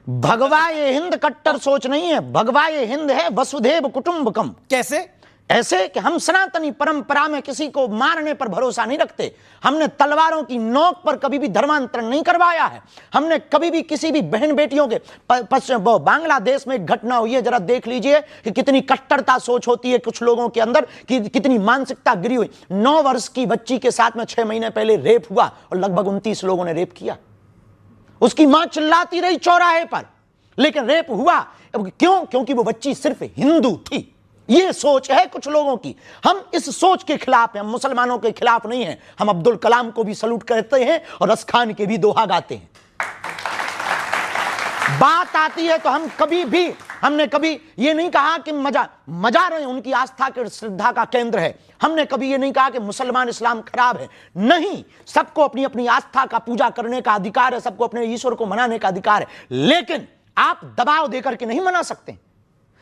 भगवा ये हिंद कट्टर सोच नहीं है, भगवा ये हिंद है वसुधैव कुटुंबकम। कैसे? ऐसे कि हम सनातनी परंपरा में किसी को मारने पर भरोसा नहीं रखते। हमने तलवारों की नोक पर कभी भी धर्मांतरण नहीं करवाया है। हमने कभी भी किसी भी बहन बेटियों के बांग्लादेश में एक घटना हुई है, जरा देख लीजिए कि कितनी कट्टरता सोच होती है कुछ लोगों के अंदर, कि कितनी मानसिकता गिरी हुई। 9 वर्ष की बच्ची के साथ में 6 महीने पहले रेप हुआ और लगभग 29 लोगों ने रेप किया। उसकी मां चिल्लाती रही चौराहे पर, लेकिन रेप हुआ। क्यों? क्योंकि वो बच्ची सिर्फ हिंदू थी। ये सोच है कुछ लोगों की। हम इस सोच के खिलाफ हैं, हम मुसलमानों के खिलाफ नहीं हैं। हम अब्दुल कलाम को भी सलूट करते हैं और रस खान के भी दोहा गाते हैं। बात आती है तो हम हमने कभी ये नहीं कहा कि मजार है उनकी आस्था के श्रद्धा का केंद्र है। हमने कभी ये नहीं कहा कि मुसलमान इस्लाम खराब है। नहीं, सबको अपनी अपनी आस्था का पूजा करने का अधिकार है, सबको अपने ईश्वर को मनाने का अधिकार है। लेकिन आप दबाव देकर के नहीं मना सकते,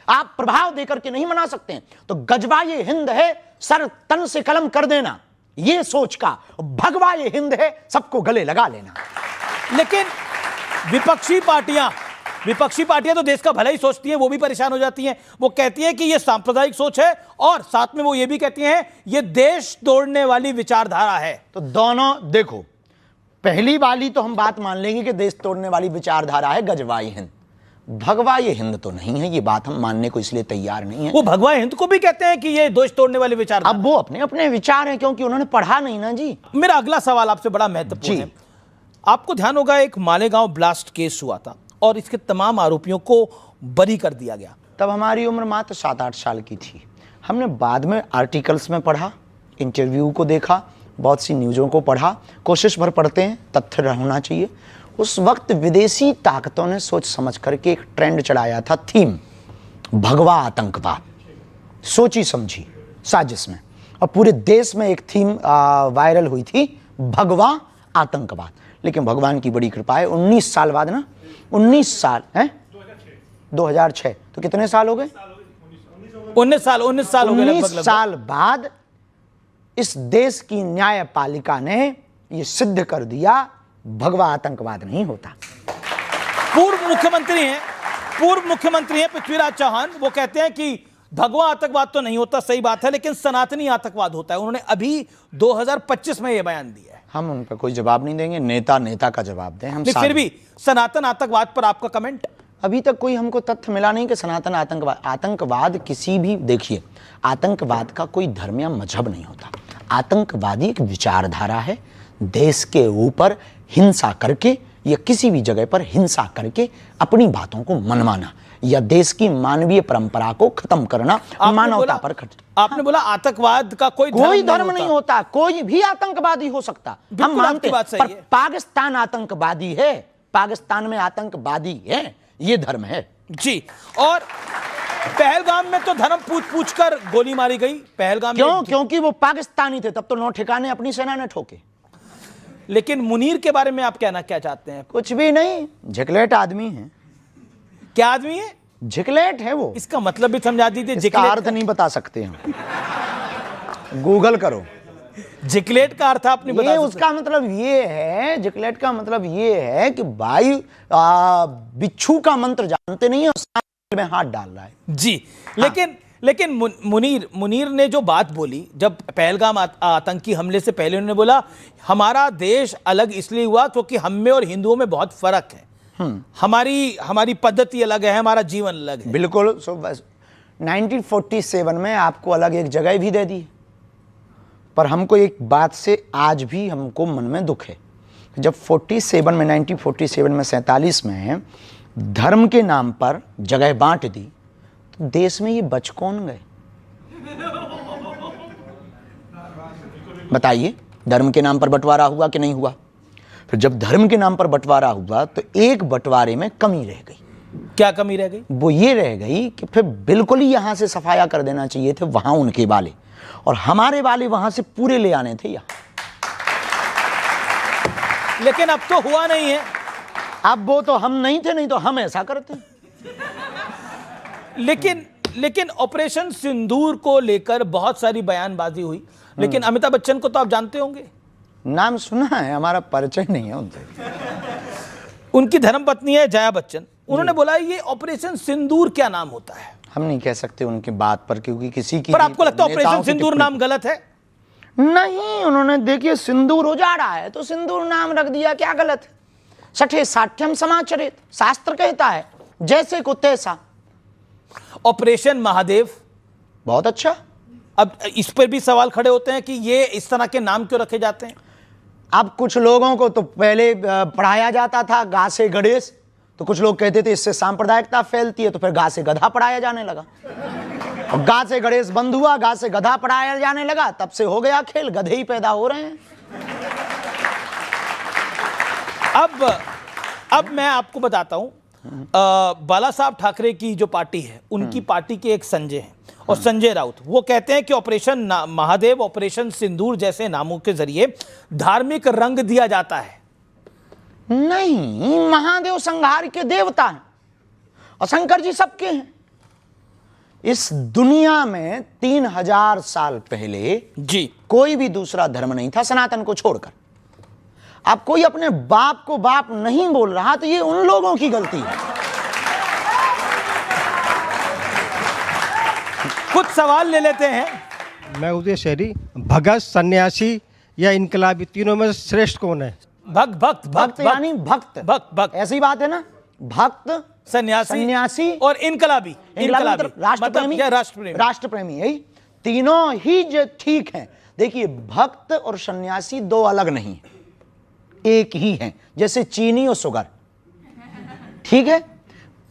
आप प्रभाव देकर के नहीं मना सकते हैं। तो गजवा ये हिंद है, सर तन से कलम कर देना, ये सोच का। भगवा ये हिंद है, सबको गले लगा लेना। लेकिन विपक्षी पार्टियां तो देश का भला ही सोचती हैं, वो भी परेशान हो जाती हैं। वो कहती हैं कि ये सांप्रदायिक सोच है, और साथ में वो ये भी कहती हैं ये देश तोड़ने वाली विचारधारा है। तो दोनों देखो, पहली वाली तो हम बात मान लेंगे कि देश तोड़ने वाली विचारधारा है गजवा ये हिंद। भगवा ये हिंद तो नहीं है, ये बात हम मानने को इसलिए तैयार नहीं है। वो भगवा हिंद को भी कहते हैं कि ये देश तोड़ने वाले विचार। अब वो अपने अपने विचार हैं, क्योंकि उन्होंने पढ़ा नहीं ना जी। मेरा अगला सवाल आपसे बड़ा महत्वपूर्ण है। आपको ध्यान होगा, एक मालेगांव ब्लास्ट केस हुआ था और इसके तमाम आरोपियों को बरी कर दिया गया। तब हमारी उम्र मात्र 7-8 साल की थी। हमने बाद में आर्टिकल्स में पढ़ा, इंटरव्यू को देखा, बहुत सी न्यूज़ों को पढ़ा। कोशिश भर पढ़ते हैं, तथ्य होना चाहिए। उस वक्त विदेशी ताकतों ने सोच समझ करके एक ट्रेंड चलाया था, थीम भगवा आतंकवाद, सोची समझी साजिश में, और पूरे देश में एक थीम वायरल हुई थी, भगवा आतंकवाद। लेकिन भगवान की बड़ी कृपा है, 19 साल बाद ना, 19 साल है, 2006, तो कितने साल हो गए? 19 साल हो गए। 19 साल बाद इस देश की न्यायपालिका ने यह सिद्ध कर दिया, भगवा आतंकवाद नहीं होता। पूर्व मुख्यमंत्री हैं पृथ्वीराज चौहान, वो कहते हैं कि भगवा आतंकवाद तो नहीं होता, सही बात है, लेकिन सनातनी आतंकवाद होता है। उन्होंने अभी 2025 में यह बयान दिया है। हम उनका कोई जवाब नहीं देंगे, नेता का जवाब दें हम। फिर भी सनातन आतंकवाद पर आपका कमेंट? अभी तक कोई हमको तथ्य मिला नहीं कि सनातन आतंकवाद किसी भी, देखिए, आतंकवाद का कोई धर्म या मजहब नहीं होता। आतंकवादी एक विचारधारा है, देश के ऊपर हिंसा करके या किसी भी जगह पर हिंसा करके अपनी बातों को मनवाना, या देश की मानवीय परंपरा को खत्म करना, मानवता पर आपने बोला आतंकवाद का कोई धर्म नहीं होता, कोई भी आतंकवादी हो सकता, हम मानते हैं, पर पाकिस्तान आतंकवादी है, पाकिस्तान में आतंकवादी है, ये धर्म है जी। और पहलगाम में तो धर्म पूछ कर गोली मारी गई पहलगाम में, क्योंकि वो पाकिस्तानी थे, तब तो 9 ठिकाने अपनी सेना ने ठोके। लेकिन मुनीर के बारे में आप कहना क्या चाहते हैं? कुछ भी नहीं, झिकलेट आदमी है। क्या आदमी है? झिकलेट है वो। इसका मतलब भी समझा दीजिए। इसका अर्थ नहीं बता सकते हम, गूगल करो। जिकलेट का अर्थ आपने बता सकते? उसका मतलब ये है, जिकलेट का मतलब ये है कि भाई बिच्छू का मंत्र जानते नहीं है, में हाथ डाल रहा है जी। लेकिन मुनीर ने जो बात बोली, जब पहलगाम आतंकी हमले से पहले उन्होंने बोला हमारा देश अलग इसलिए हुआ क्योंकि हम में और हिंदुओं में बहुत फर्क है, हमारी पद्धति अलग है, हमारा जीवन अलग है। बिल्कुल। 1947 में आपको अलग एक जगह भी दे दी, पर हमको एक बात से आज भी हमको मन में दुख है। जब 47 में 1947 में 47 में धर्म के नाम पर जगह बांट दी, तो देश में ये बच कौन गए? बताइए, धर्म के नाम पर बंटवारा हुआ कि नहीं हुआ? फिर जब धर्म के नाम पर बंटवारा हुआ तो एक बंटवारे में कमी रह गई। क्या कमी रह गई? वो ये रह गई कि फिर बिल्कुल ही यहां से सफाया कर देना चाहिए थे वहां उनके वाले, और हमारे वाले वहां से पूरे ले आने थे यहाँ। लेकिन अब तो हुआ नहीं है। अब वो तो हम नहीं थे, नहीं तो हम ऐसा करते। लेकिन ऑपरेशन सिंदूर को लेकर बहुत सारी बयानबाजी हुई, लेकिन अमिताभ बच्चन को तो आप जानते होंगे, नाम सुना है, हमारा परिचय नहीं है उनसे। उनकी धर्मपत्नी है जया बच्चन, उन्होंने बोला ये ऑपरेशन सिंदूर क्या नाम होता है? हम नहीं कह सकते उनकी बात पर, क्योंकि किसी की। पर आपको लगता है ऑपरेशन सिंदूर नाम गलत है? नहीं, उन्होंने देखिए सिंदूर उजाड़ा है तो सिंदूर नाम रख दिया, क्या गलत है? सठे साठ्यम समाचरित, शास्त्र कहता है जैसे को तैसा। ऑपरेशन महादेव बहुत अच्छा। अब इस पर भी सवाल खड़े होते हैं कि ये इस तरह के नाम क्यों रखे जाते हैं? अब कुछ लोगों को तो पहले पढ़ाया जाता था गा से गणेश, तो कुछ लोग कहते थे इससे सांप्रदायिकता फैलती है, तो फिर गा से गधा पढ़ाया जाने लगा, और गा से गणेश बंद हुआ, गा से गधा पढ़ाया जाने लगा, तब से हो गया खेल, गधे ही पैदा हो रहे हैं। अब मैं आपको बताता हूं, बाला साहब ठाकरे की जो पार्टी है, उनकी पार्टी के एक संजय हैं और संजय राउत, वो कहते हैं कि ऑपरेशन महादेव, ऑपरेशन सिंदूर जैसे नामों के जरिए धार्मिक रंग दिया जाता है। नहीं, महादेव संहार के देवता हैं और शंकर जी सबके हैं। इस दुनिया में 3000 साल पहले जी कोई भी दूसरा धर्म नहीं था सनातन को छोड़कर। अब कोई अपने बाप को बाप नहीं बोल रहा तो ये उन लोगों की गलती है। कुछ सवाल ले लेते हैं। मैं उदय शहरी, भगत, सन्यासी या इनकलाबी, तीनों में श्रेष्ठ कौन है? भक्त यानी भक्त, ऐसी बात है ना, भक्त, सन्यासी और इनकलाबी राष्ट्रप्रेमी, यही तीनों ही जो ठीक हैं। देखिए, भक्त और सन्यासी दो अलग नहीं, एक ही हैं, जैसे चीनी और शुगर, ठीक है?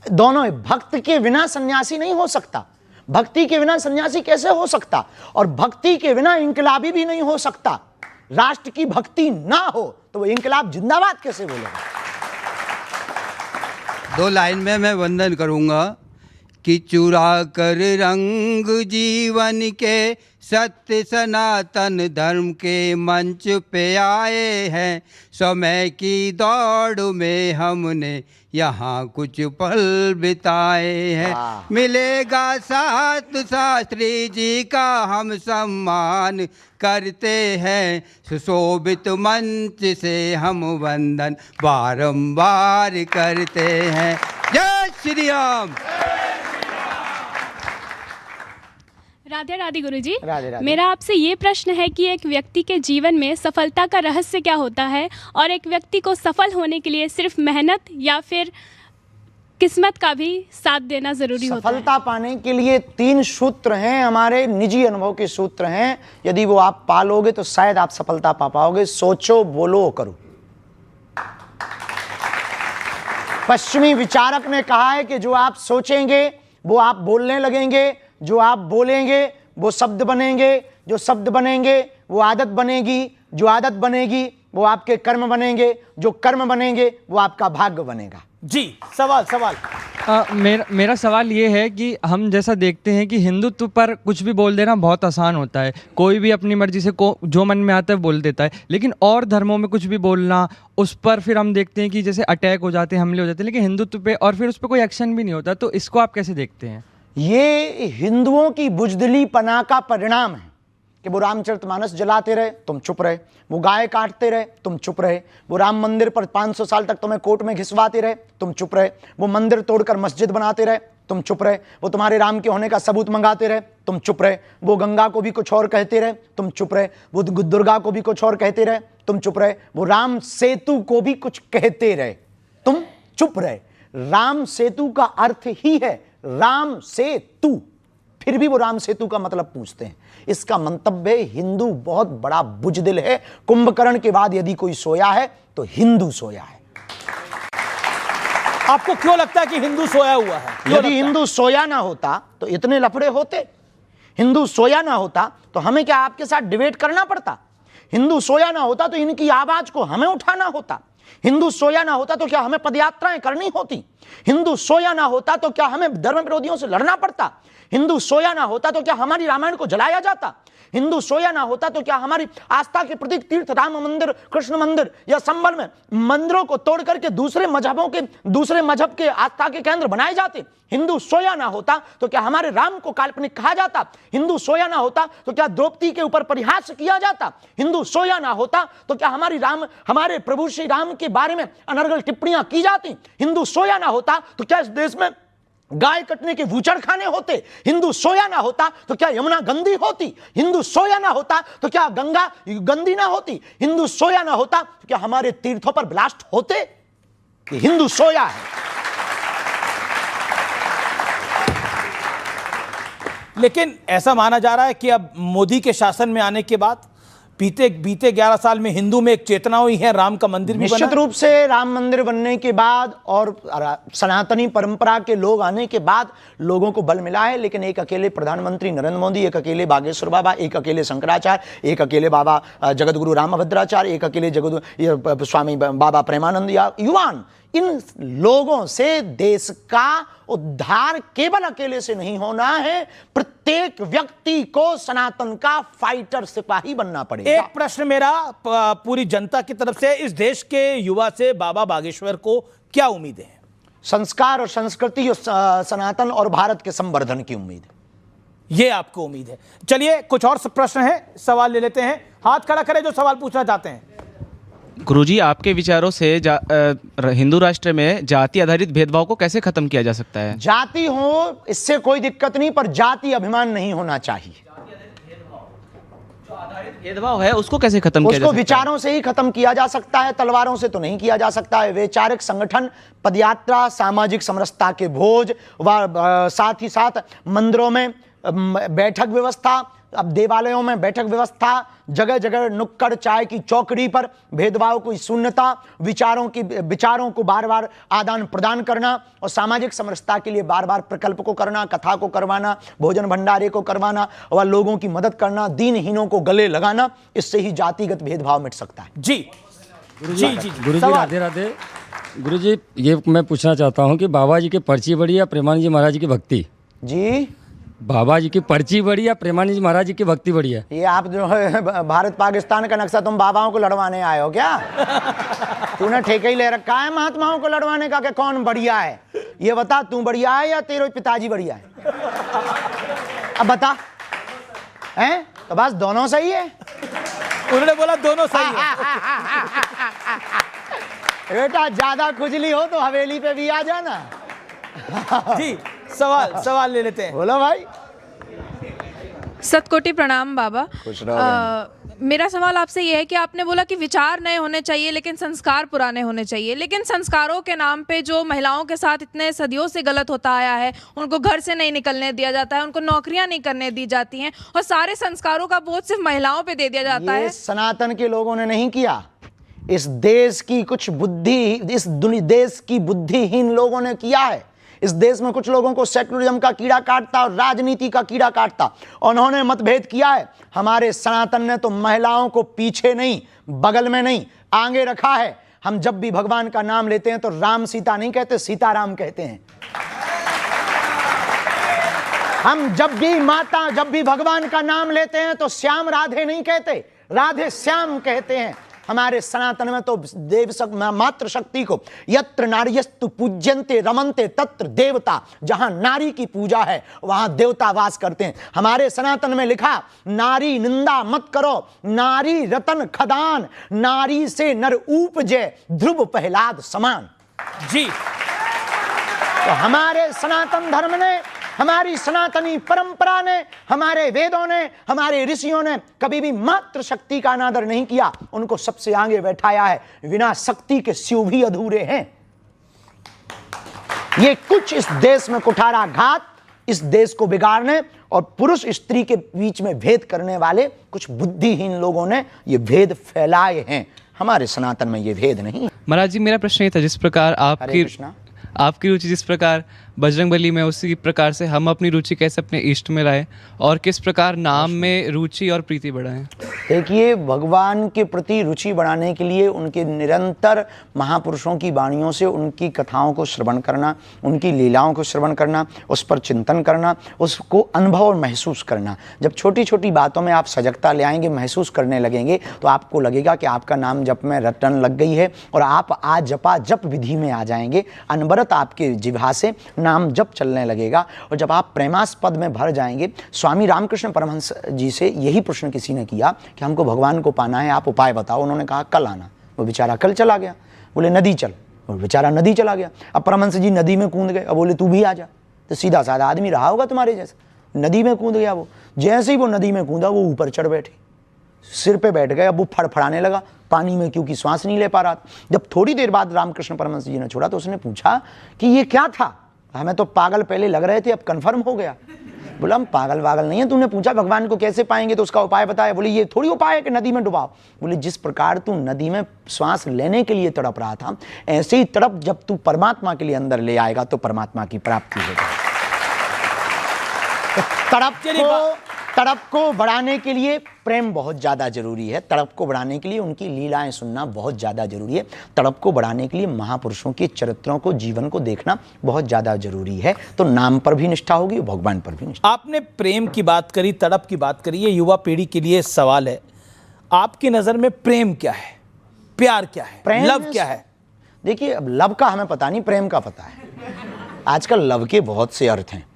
दोनों ही। भक्त के बिना सन्यासी नहीं हो सकता, भक्ति के बिना सन्यासी कैसे हो सकता, और भक्ति के बिना इनकलाबी भी नहीं हो सकता। राष्ट्र की भक्ति ना हो तो वो इनकलाब जिंदाबाद कैसे बोलेगा? 2 लाइन में मैं वंदन करूंगा कि चुरा कर रंग जीवन के सत्य सनातन धर्म के मंच पे आए हैं। समय की दौड़ में हमने यहाँ कुछ पल बिताए हैं। मिलेगा साथ शास्त्री जी का हम सम्मान करते हैं। सुशोभित मंच से हम वंदन बारंबार करते हैं। जय श्री राम। राधे राधे गुरुजी। राधे राधे। मेरा आपसे ये प्रश्न है कि एक व्यक्ति के जीवन में सफलता का रहस्य क्या होता है, और एक व्यक्ति को सफल होने के लिए सिर्फ मेहनत या फिर किस्मत का भी साथ देना जरूरी होता है? सफलता पाने के लिए 3 सूत्र हैं, हमारे निजी अनुभव के सूत्र हैं। यदि वो आप पालोगे तो शायद आप सफलता पा पाओगे। सोचो, बोलो, करो। पश्चिमी विचारक ने कहा है कि जो आप सोचेंगे वो आप बोलने लगेंगे, जो आप बोलेंगे वो शब्द बनेंगे, जो शब्द बनेंगे वो आदत बनेगी, जो आदत बनेगी वो आपके कर्म बनेंगे, जो कर्म बनेंगे वो आपका भाग्य बनेगा। जी, सवाल मेरा सवाल ये है कि हम जैसा देखते हैं कि हिंदुत्व पर कुछ भी बोल देना बहुत आसान होता है, कोई भी अपनी मर्जी से जो मन में आता है बोल देता है, लेकिन और धर्मों में कुछ भी बोलना उस पर फिर हम देखते हैं कि जैसे अटैक हो जाते हैं, हमले हो जाते हैं, लेकिन हिंदुत्व पे और फिर उस पर कोई एक्शन भी नहीं होता। तो इसको आप कैसे देखते हैं? ये हिंदुओं की बुजदिली पना का परिणाम है कि वो रामचरितमानस जलाते रहे, तुम चुप रहे, वो गाय काटते रहे, तुम चुप रहे, वो राम मंदिर पर 500 साल तक तुम्हें कोर्ट में घिसवाते रहे, तुम चुप रहे, वो मंदिर तोड़कर मस्जिद बनाते रहे, तुम चुप रहे, वो तुम्हारे राम के होने का सबूत मंगाते रहे, तुम चुप रहे, वो गंगा को भी कुछ और कहते रहे, तुम चुप रहे, वो दुर्गा को भी कुछ और कहते रहे, तुम चुप रहे, वो राम सेतु को भी कुछ कहते रहे, तुम चुप रहे। राम सेतु का अर्थ ही है राम सेतु, फिर भी वो राम सेतु का मतलब पूछते हैं। इसका मंतव्य हिंदू बहुत बड़ा बुजदिल है। कुंभकर्ण के बाद यदि कोई सोया है तो हिंदू सोया है। आपको क्यों लगता है कि हिंदू सोया हुआ है? यदि हिंदू सोया ना होता तो इतने लफड़े होते? हिंदू सोया ना होता तो हमें क्या आपके साथ डिबेट करना पड़ता? हिंदू सोया ना होता तो इनकी आवाज को हमें उठाना होता? हिंदू सोया ना होता तो क्या हमें पदयात्राएं करनी होती? हिंदू सोया ना होता तो क्या हमें धर्म विरोधियों से लड़ना पड़ता? हिंदू सोया ना होता तो क्या हमारी रामायण को जलाया जाता? हिंदू सोया ना होता तो क्या हमारी आस्था के प्रतीक तीर्थ राम मंदिर, कृष्ण मंदिर या संबल में मंदिरों को तोड़ करके दूसरे मजहब के आस्था के केंद्र बनाए जाते? हिंदू सोया ना होता तो क्या हमारे राम को काल्पनिक कहा जाता? हिंदू सोया ना होता तो क्या द्रौपदी के ऊपर परिहास किया जाता? हिंदू सोया ना होता तो क्या हमारे प्रभु श्री राम के बारे में अनर्गल टिप्पणियां की जाती? हिंदू सोया ना होता तो क्या इस देश में गाय कटने के बूचड़खाने होते? हिंदू सोया ना होता तो क्या यमुना गंदी होती? हिंदू सोया ना होता तो क्या गंगा गंदी ना होती? हिंदू सोया ना होता तो क्या हमारे तीर्थों पर ब्लास्ट होते? हिंदू सोया है। लेकिन ऐसा माना जा रहा है कि अब मोदी के शासन में आने के बाद बीते 11 साल में हिंदू में एक चेतना हुई है, राम का मंदिर भी बना। निश्चित रूप से राम मंदिर बनने के बाद और सनातनी परंपरा के लोग आने के बाद लोगों को बल मिला है। लेकिन एक अकेले प्रधानमंत्री नरेंद्र मोदी, एक अकेले बागेश्वर बाबा, एक अकेले शंकराचार्य, एक अकेले बाबा जगतगुरु रामभद्राचार्य, एक अकेले स्वामी बाबा प्रेमानंद या युवान, इन लोगों से देश का उद्धार केवल अकेले से नहीं होना है। प्रत्येक व्यक्ति को सनातन का फाइटर सिपाही बनना पड़ेगा। एक प्रश्न मेरा पूरी जनता की तरफ से, इस देश के युवा से बाबा बागेश्वर को क्या उम्मीदें हैं? संस्कार और संस्कृति और सनातन और भारत के संवर्धन की उम्मीद है। ये आपको उम्मीद है। चलिए कुछ और प्रश्न है, सवाल ले लेते हैं। हाथ खड़ा करें जो सवाल पूछना चाहते हैं। गुरुजी, आपके विचारों से हिंदू राष्ट्र में जाति आधारित भेदभाव को कैसे खत्म किया जा सकता है? जाति हो इससे कोई दिक्कत नहीं, पर जाति अभिमान नहीं होना चाहिए। जो आधारित भेदभाव है उसको कैसे खत्म किया जा सकता है? उसको विचारों से ही खत्म किया जा सकता है, तलवारों से तो नहीं किया जा सकता है। वैचारिक संगठन, पदयात्रा, सामाजिक समरसता के भोज व साथ ही साथ मंदिरों में बैठक व्यवस्था, अब देवालयों में बैठक व्यवस्था, जगह जगह नुक्कड़ चाय की चौकड़ी पर भेदभाव की शून्यता, विचारों को बार बार आदान प्रदान करना और सामाजिक समरसता के लिए बार बार प्रकल्प को करना, कथा को करवाना, भोजन भंडारे को करवाना और लोगों की मदद करना, दीनहीनों को गले लगाना, इससे ही जातिगत भेदभाव मिट सकता है। जी जी जी गुरुजी राधे राधे। गुरुजी, ये मैं पूछना चाहता हूँ कि बाबा जी की पर्ची बड़ी या प्रेमानंद जी महाराज की भक्ति? जी, बाबा जी की पर्ची बड़ी या प्रेमानंद जी महाराज जी की भक्ति बड़ी है? ये आप जो है भारत पाकिस्तान का नक्शा तुम बाबाओं को लड़वाने आए हो क्या? तूने ठेका ही ले रखा है महात्माओं को लड़वाने का कि कौन बढ़िया है? ये बता, तू बढ़िया है या तेरे पिताजी बढ़िया है? अब बता, हैं? तो बस दोनों सही है। उन्होंने बोला दोनों सही है। बेटा ज्यादा खुजली हो तो हवेली पे भी आ जाना। जी, सवाल ले लेते हैं। बोलो भाई। सतकोटि प्रणाम बाबा। खुश रहो। मेरा सवाल आपसे ये है कि आपने बोला कि विचार नए होने चाहिए लेकिन संस्कार पुराने होने चाहिए, लेकिन संस्कारों के नाम पे जो महिलाओं के साथ इतने सदियों से गलत होता आया है, उनको घर से नहीं निकलने दिया जाता है, उनको नौकरियां नहीं करने दी जाती हैं और सारे संस्कारों का बोझ सिर्फ महिलाओं पे दे दिया जाता है। सनातन के लोगों ने नहीं किया, इस देश की कुछ बुद्धि, इस देश की बुद्धिहीन लोगों ने किया है। इस देश में कुछ लोगों को सेकुलरिज्म का कीड़ा काटता और राजनीति का कीड़ा काटता, उन्होंने मतभेद किया है। हमारे सनातन ने तो महिलाओं को पीछे नहीं, बगल में नहीं, आगे रखा है। हम जब भी भगवान का नाम लेते हैं तो राम सीता नहीं कहते, सीताराम कहते हैं। हम जब भी भगवान का नाम लेते हैं तो श्याम राधे नहीं कहते, राधे श्याम कहते हैं। हमारे सनातन में तो मातृशक्ति को यत्र नार्यस्तु पूज्यन्ते रमन्ते तत्र देवता, जहां नारी की पूजा है वहां देवता वास करते हैं। हमारे सनातन में लिखा, नारी निंदा मत करो, नारी रतन खदान, नारी से नर उपजे ध्रुव प्रहलाद समान। जी, तो हमारे सनातन धर्म ने, हमारी सनातनी परंपरा ने, हमारे वेदों ने, हमारे ऋषियों ने कभी भी मातृशक्ति का अनादर नहीं किया, उनको सबसे आगे बैठाया है। बिना शक्ति के शिव भी अधूरे हैं। ये कुछ इस देश में कुठाराघात, इस देश को बिगाड़ने और पुरुष स्त्री के बीच में भेद करने वाले कुछ बुद्धिहीन लोगों ने ये भेद फैलाए हैं। हमारे सनातन में ये भेद नहीं है। महाराज जी, मेरा प्रश्न ये था, जिस प्रकार आपकी रुचि जिस प्रकार बजरंगबली में, उसी प्रकार से हम अपनी रुचि कैसे अपने इष्ट में लाएं और किस प्रकार नाम में रुचि और प्रीति बढ़ाएं? देखिए, भगवान के प्रति रुचि बढ़ाने के लिए उनके निरंतर महापुरुषों की वाणियों से उनकी कथाओं को श्रवण करना, उनकी लीलाओं को श्रवण करना, उस पर चिंतन करना, उसको अनुभव और महसूस करना। जब छोटी छोटी बातों में आप सजगता ले आएंगे, महसूस करने लगेंगे, तो आपको लगेगा कि आपका नाम जप में रटन लग गई है और आप आज जपा जप विधि में आ जाएंगे। अनवरत आपके जिह्वा से नाम जप चलने लगेगा और जब आप प्रेमास्पद में भर जाएंगे। स्वामी रामकृष्ण परमहंस जी से यही प्रश्न किसी ने किया कि हमको भगवान को पाना है, आप उपाय बताओ। उन्होंने कहा कल आना। वो बेचारा कल चला गया। बोले नदी चल, वो बेचारा नदी चला गया। अब परमहंस जी नदी में कूद गए। अब बोले तू भी आ जा। तो सीधा साधा आदमी रहा होगा तुम्हारे जैसा, नदी में कूद गया। वो जैसे ही वो नदी में कूदा, वो ऊपर चढ़ बैठे, सिर पे बैठ गए। अब वो फड़फड़ाने लगा पानी में, क्योंकि सांस नहीं ले पा रहा था। जब थोड़ी देर बाद रामकृष्ण परमहंस जी ने छोड़ा तो उसने पूछा कि ये क्या था? हमें तो पागल पहले लग रहे थे, अब कंफर्म हो गया। बोला हम पागल वागल नहीं है, तूने पूछा भगवान को कैसे पाएंगे तो उसका उपाय बताया। बोले ये थोड़ी उपाय है कि नदी में डुबाओ। बोले जिस प्रकार तू नदी में श्वास लेने के लिए तड़प रहा था, ऐसे ही तड़प जब तू परमात्मा के लिए अंदर ले आएगा तो परमात्मा की प्राप्ति हो जाएगी। तड़प को बढ़ाने के लिए प्रेम बहुत ज़्यादा जरूरी है। तड़प को बढ़ाने के लिए उनकी लीलाएं सुनना बहुत ज़्यादा जरूरी है। तड़प को बढ़ाने के लिए महापुरुषों के चरित्रों को, जीवन को देखना बहुत ज़्यादा जरूरी है। तो नाम पर भी निष्ठा होगी, भगवान पर भी निष्ठा। आपने प्रेम की बात करी, तड़प की बात करी। ये युवा पीढ़ी के लिए सवाल है, आपकी नज़र में प्रेम क्या है, प्यार क्या है, लव क्या है? देखिए, अब लव का हमें पता नहीं, प्रेम का पता है। आजकल लव के बहुत से अर्थ हैं।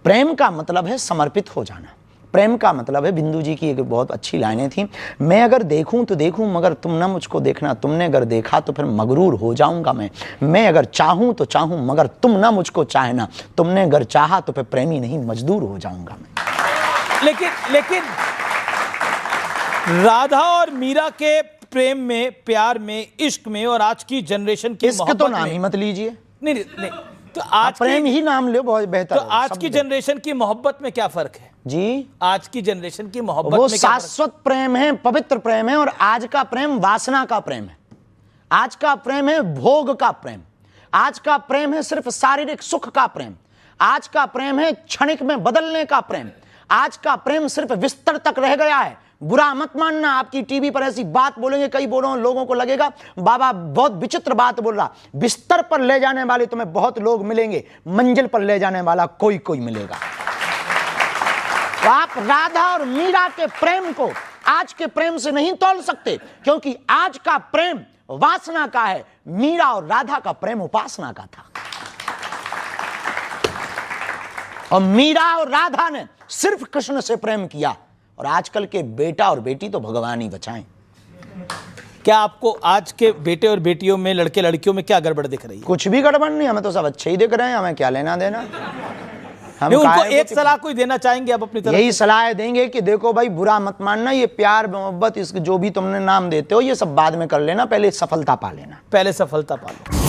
प्रेम का मतलब है समर्पित हो जाना। प्रेम का मतलब है, बिंदु जी की एक बहुत अच्छी लाइनें थी, मैं अगर देखूं तो देखूं मगर तुम ना मुझको देखना, तुमने अगर देखा तो फिर मगरूर हो जाऊंगा मैं अगर चाहूं तो चाहूं मगर तुम ना मुझको चाहना, तुमने अगर चाहा तो फिर प्रेमी नहीं मजदूर हो जाऊंगा मैं। लेकिन राधा और मीरा के प्रेम में, प्यार में, इश्क में और आज की जनरेशन की इश्क तो नाम ही मत लीजिए। नहीं, तो आज प्रेम ही नाम लो, बहुत बेहतर। तो आज की जनरेशन की मोहब्बत में क्या फर्क है जी? आज की जनरेशन की मोहब्बत वो में शाश्वत प्रेम है, पवित्र प्रेम है, और आज का प्रेम वासना का प्रेम है। आज का प्रेम है भोग का प्रेम। आज का प्रेम है सिर्फ शारीरिक सुख का प्रेम। आज का प्रेम है क्षणिक में बदलने का प्रेम। आज का प्रेम सिर्फ बिस्तर तक रह गया है। बुरा मत मानना, आपकी टीवी पर ऐसी बात बोलेंगे, कई लोगों को लगेगा बाबा बहुत विचित्र बात बोल रहा। बिस्तर पर ले जाने वाले तुम्हें बहुत लोग मिलेंगे, मंजिल पर ले जाने वाला कोई मिलेगा। तो आप राधा और मीरा के प्रेम को आज के प्रेम से नहीं तोल सकते, क्योंकि आज का प्रेम वासना का है, मीरा और राधा का प्रेम उपासना का था। और मीरा और राधा ने सिर्फ कृष्ण से प्रेम किया, और आजकल के बेटा और बेटी तो भगवान ही बचाएं। क्या आपको आज के बेटे और बेटियों में, लड़के लड़कियों में क्या गड़बड़ दिख रही है? कुछ भी गड़बड़ नहीं, हमें तो सब अच्छे ही दिख रहे हैं, हमें क्या लेना देना। हम उनको एक सलाह कोई देना चाहेंगे आप अपनी तरफ? यही सलाह देंगे कि देखो भाई, बुरा मत मानना, ये प्यार मोहब्बत, इसके जो भी तुमने नाम देते हो ये सब बाद में कर लेना, पहले सफलता पा लेना। पहले सफलता पा लो।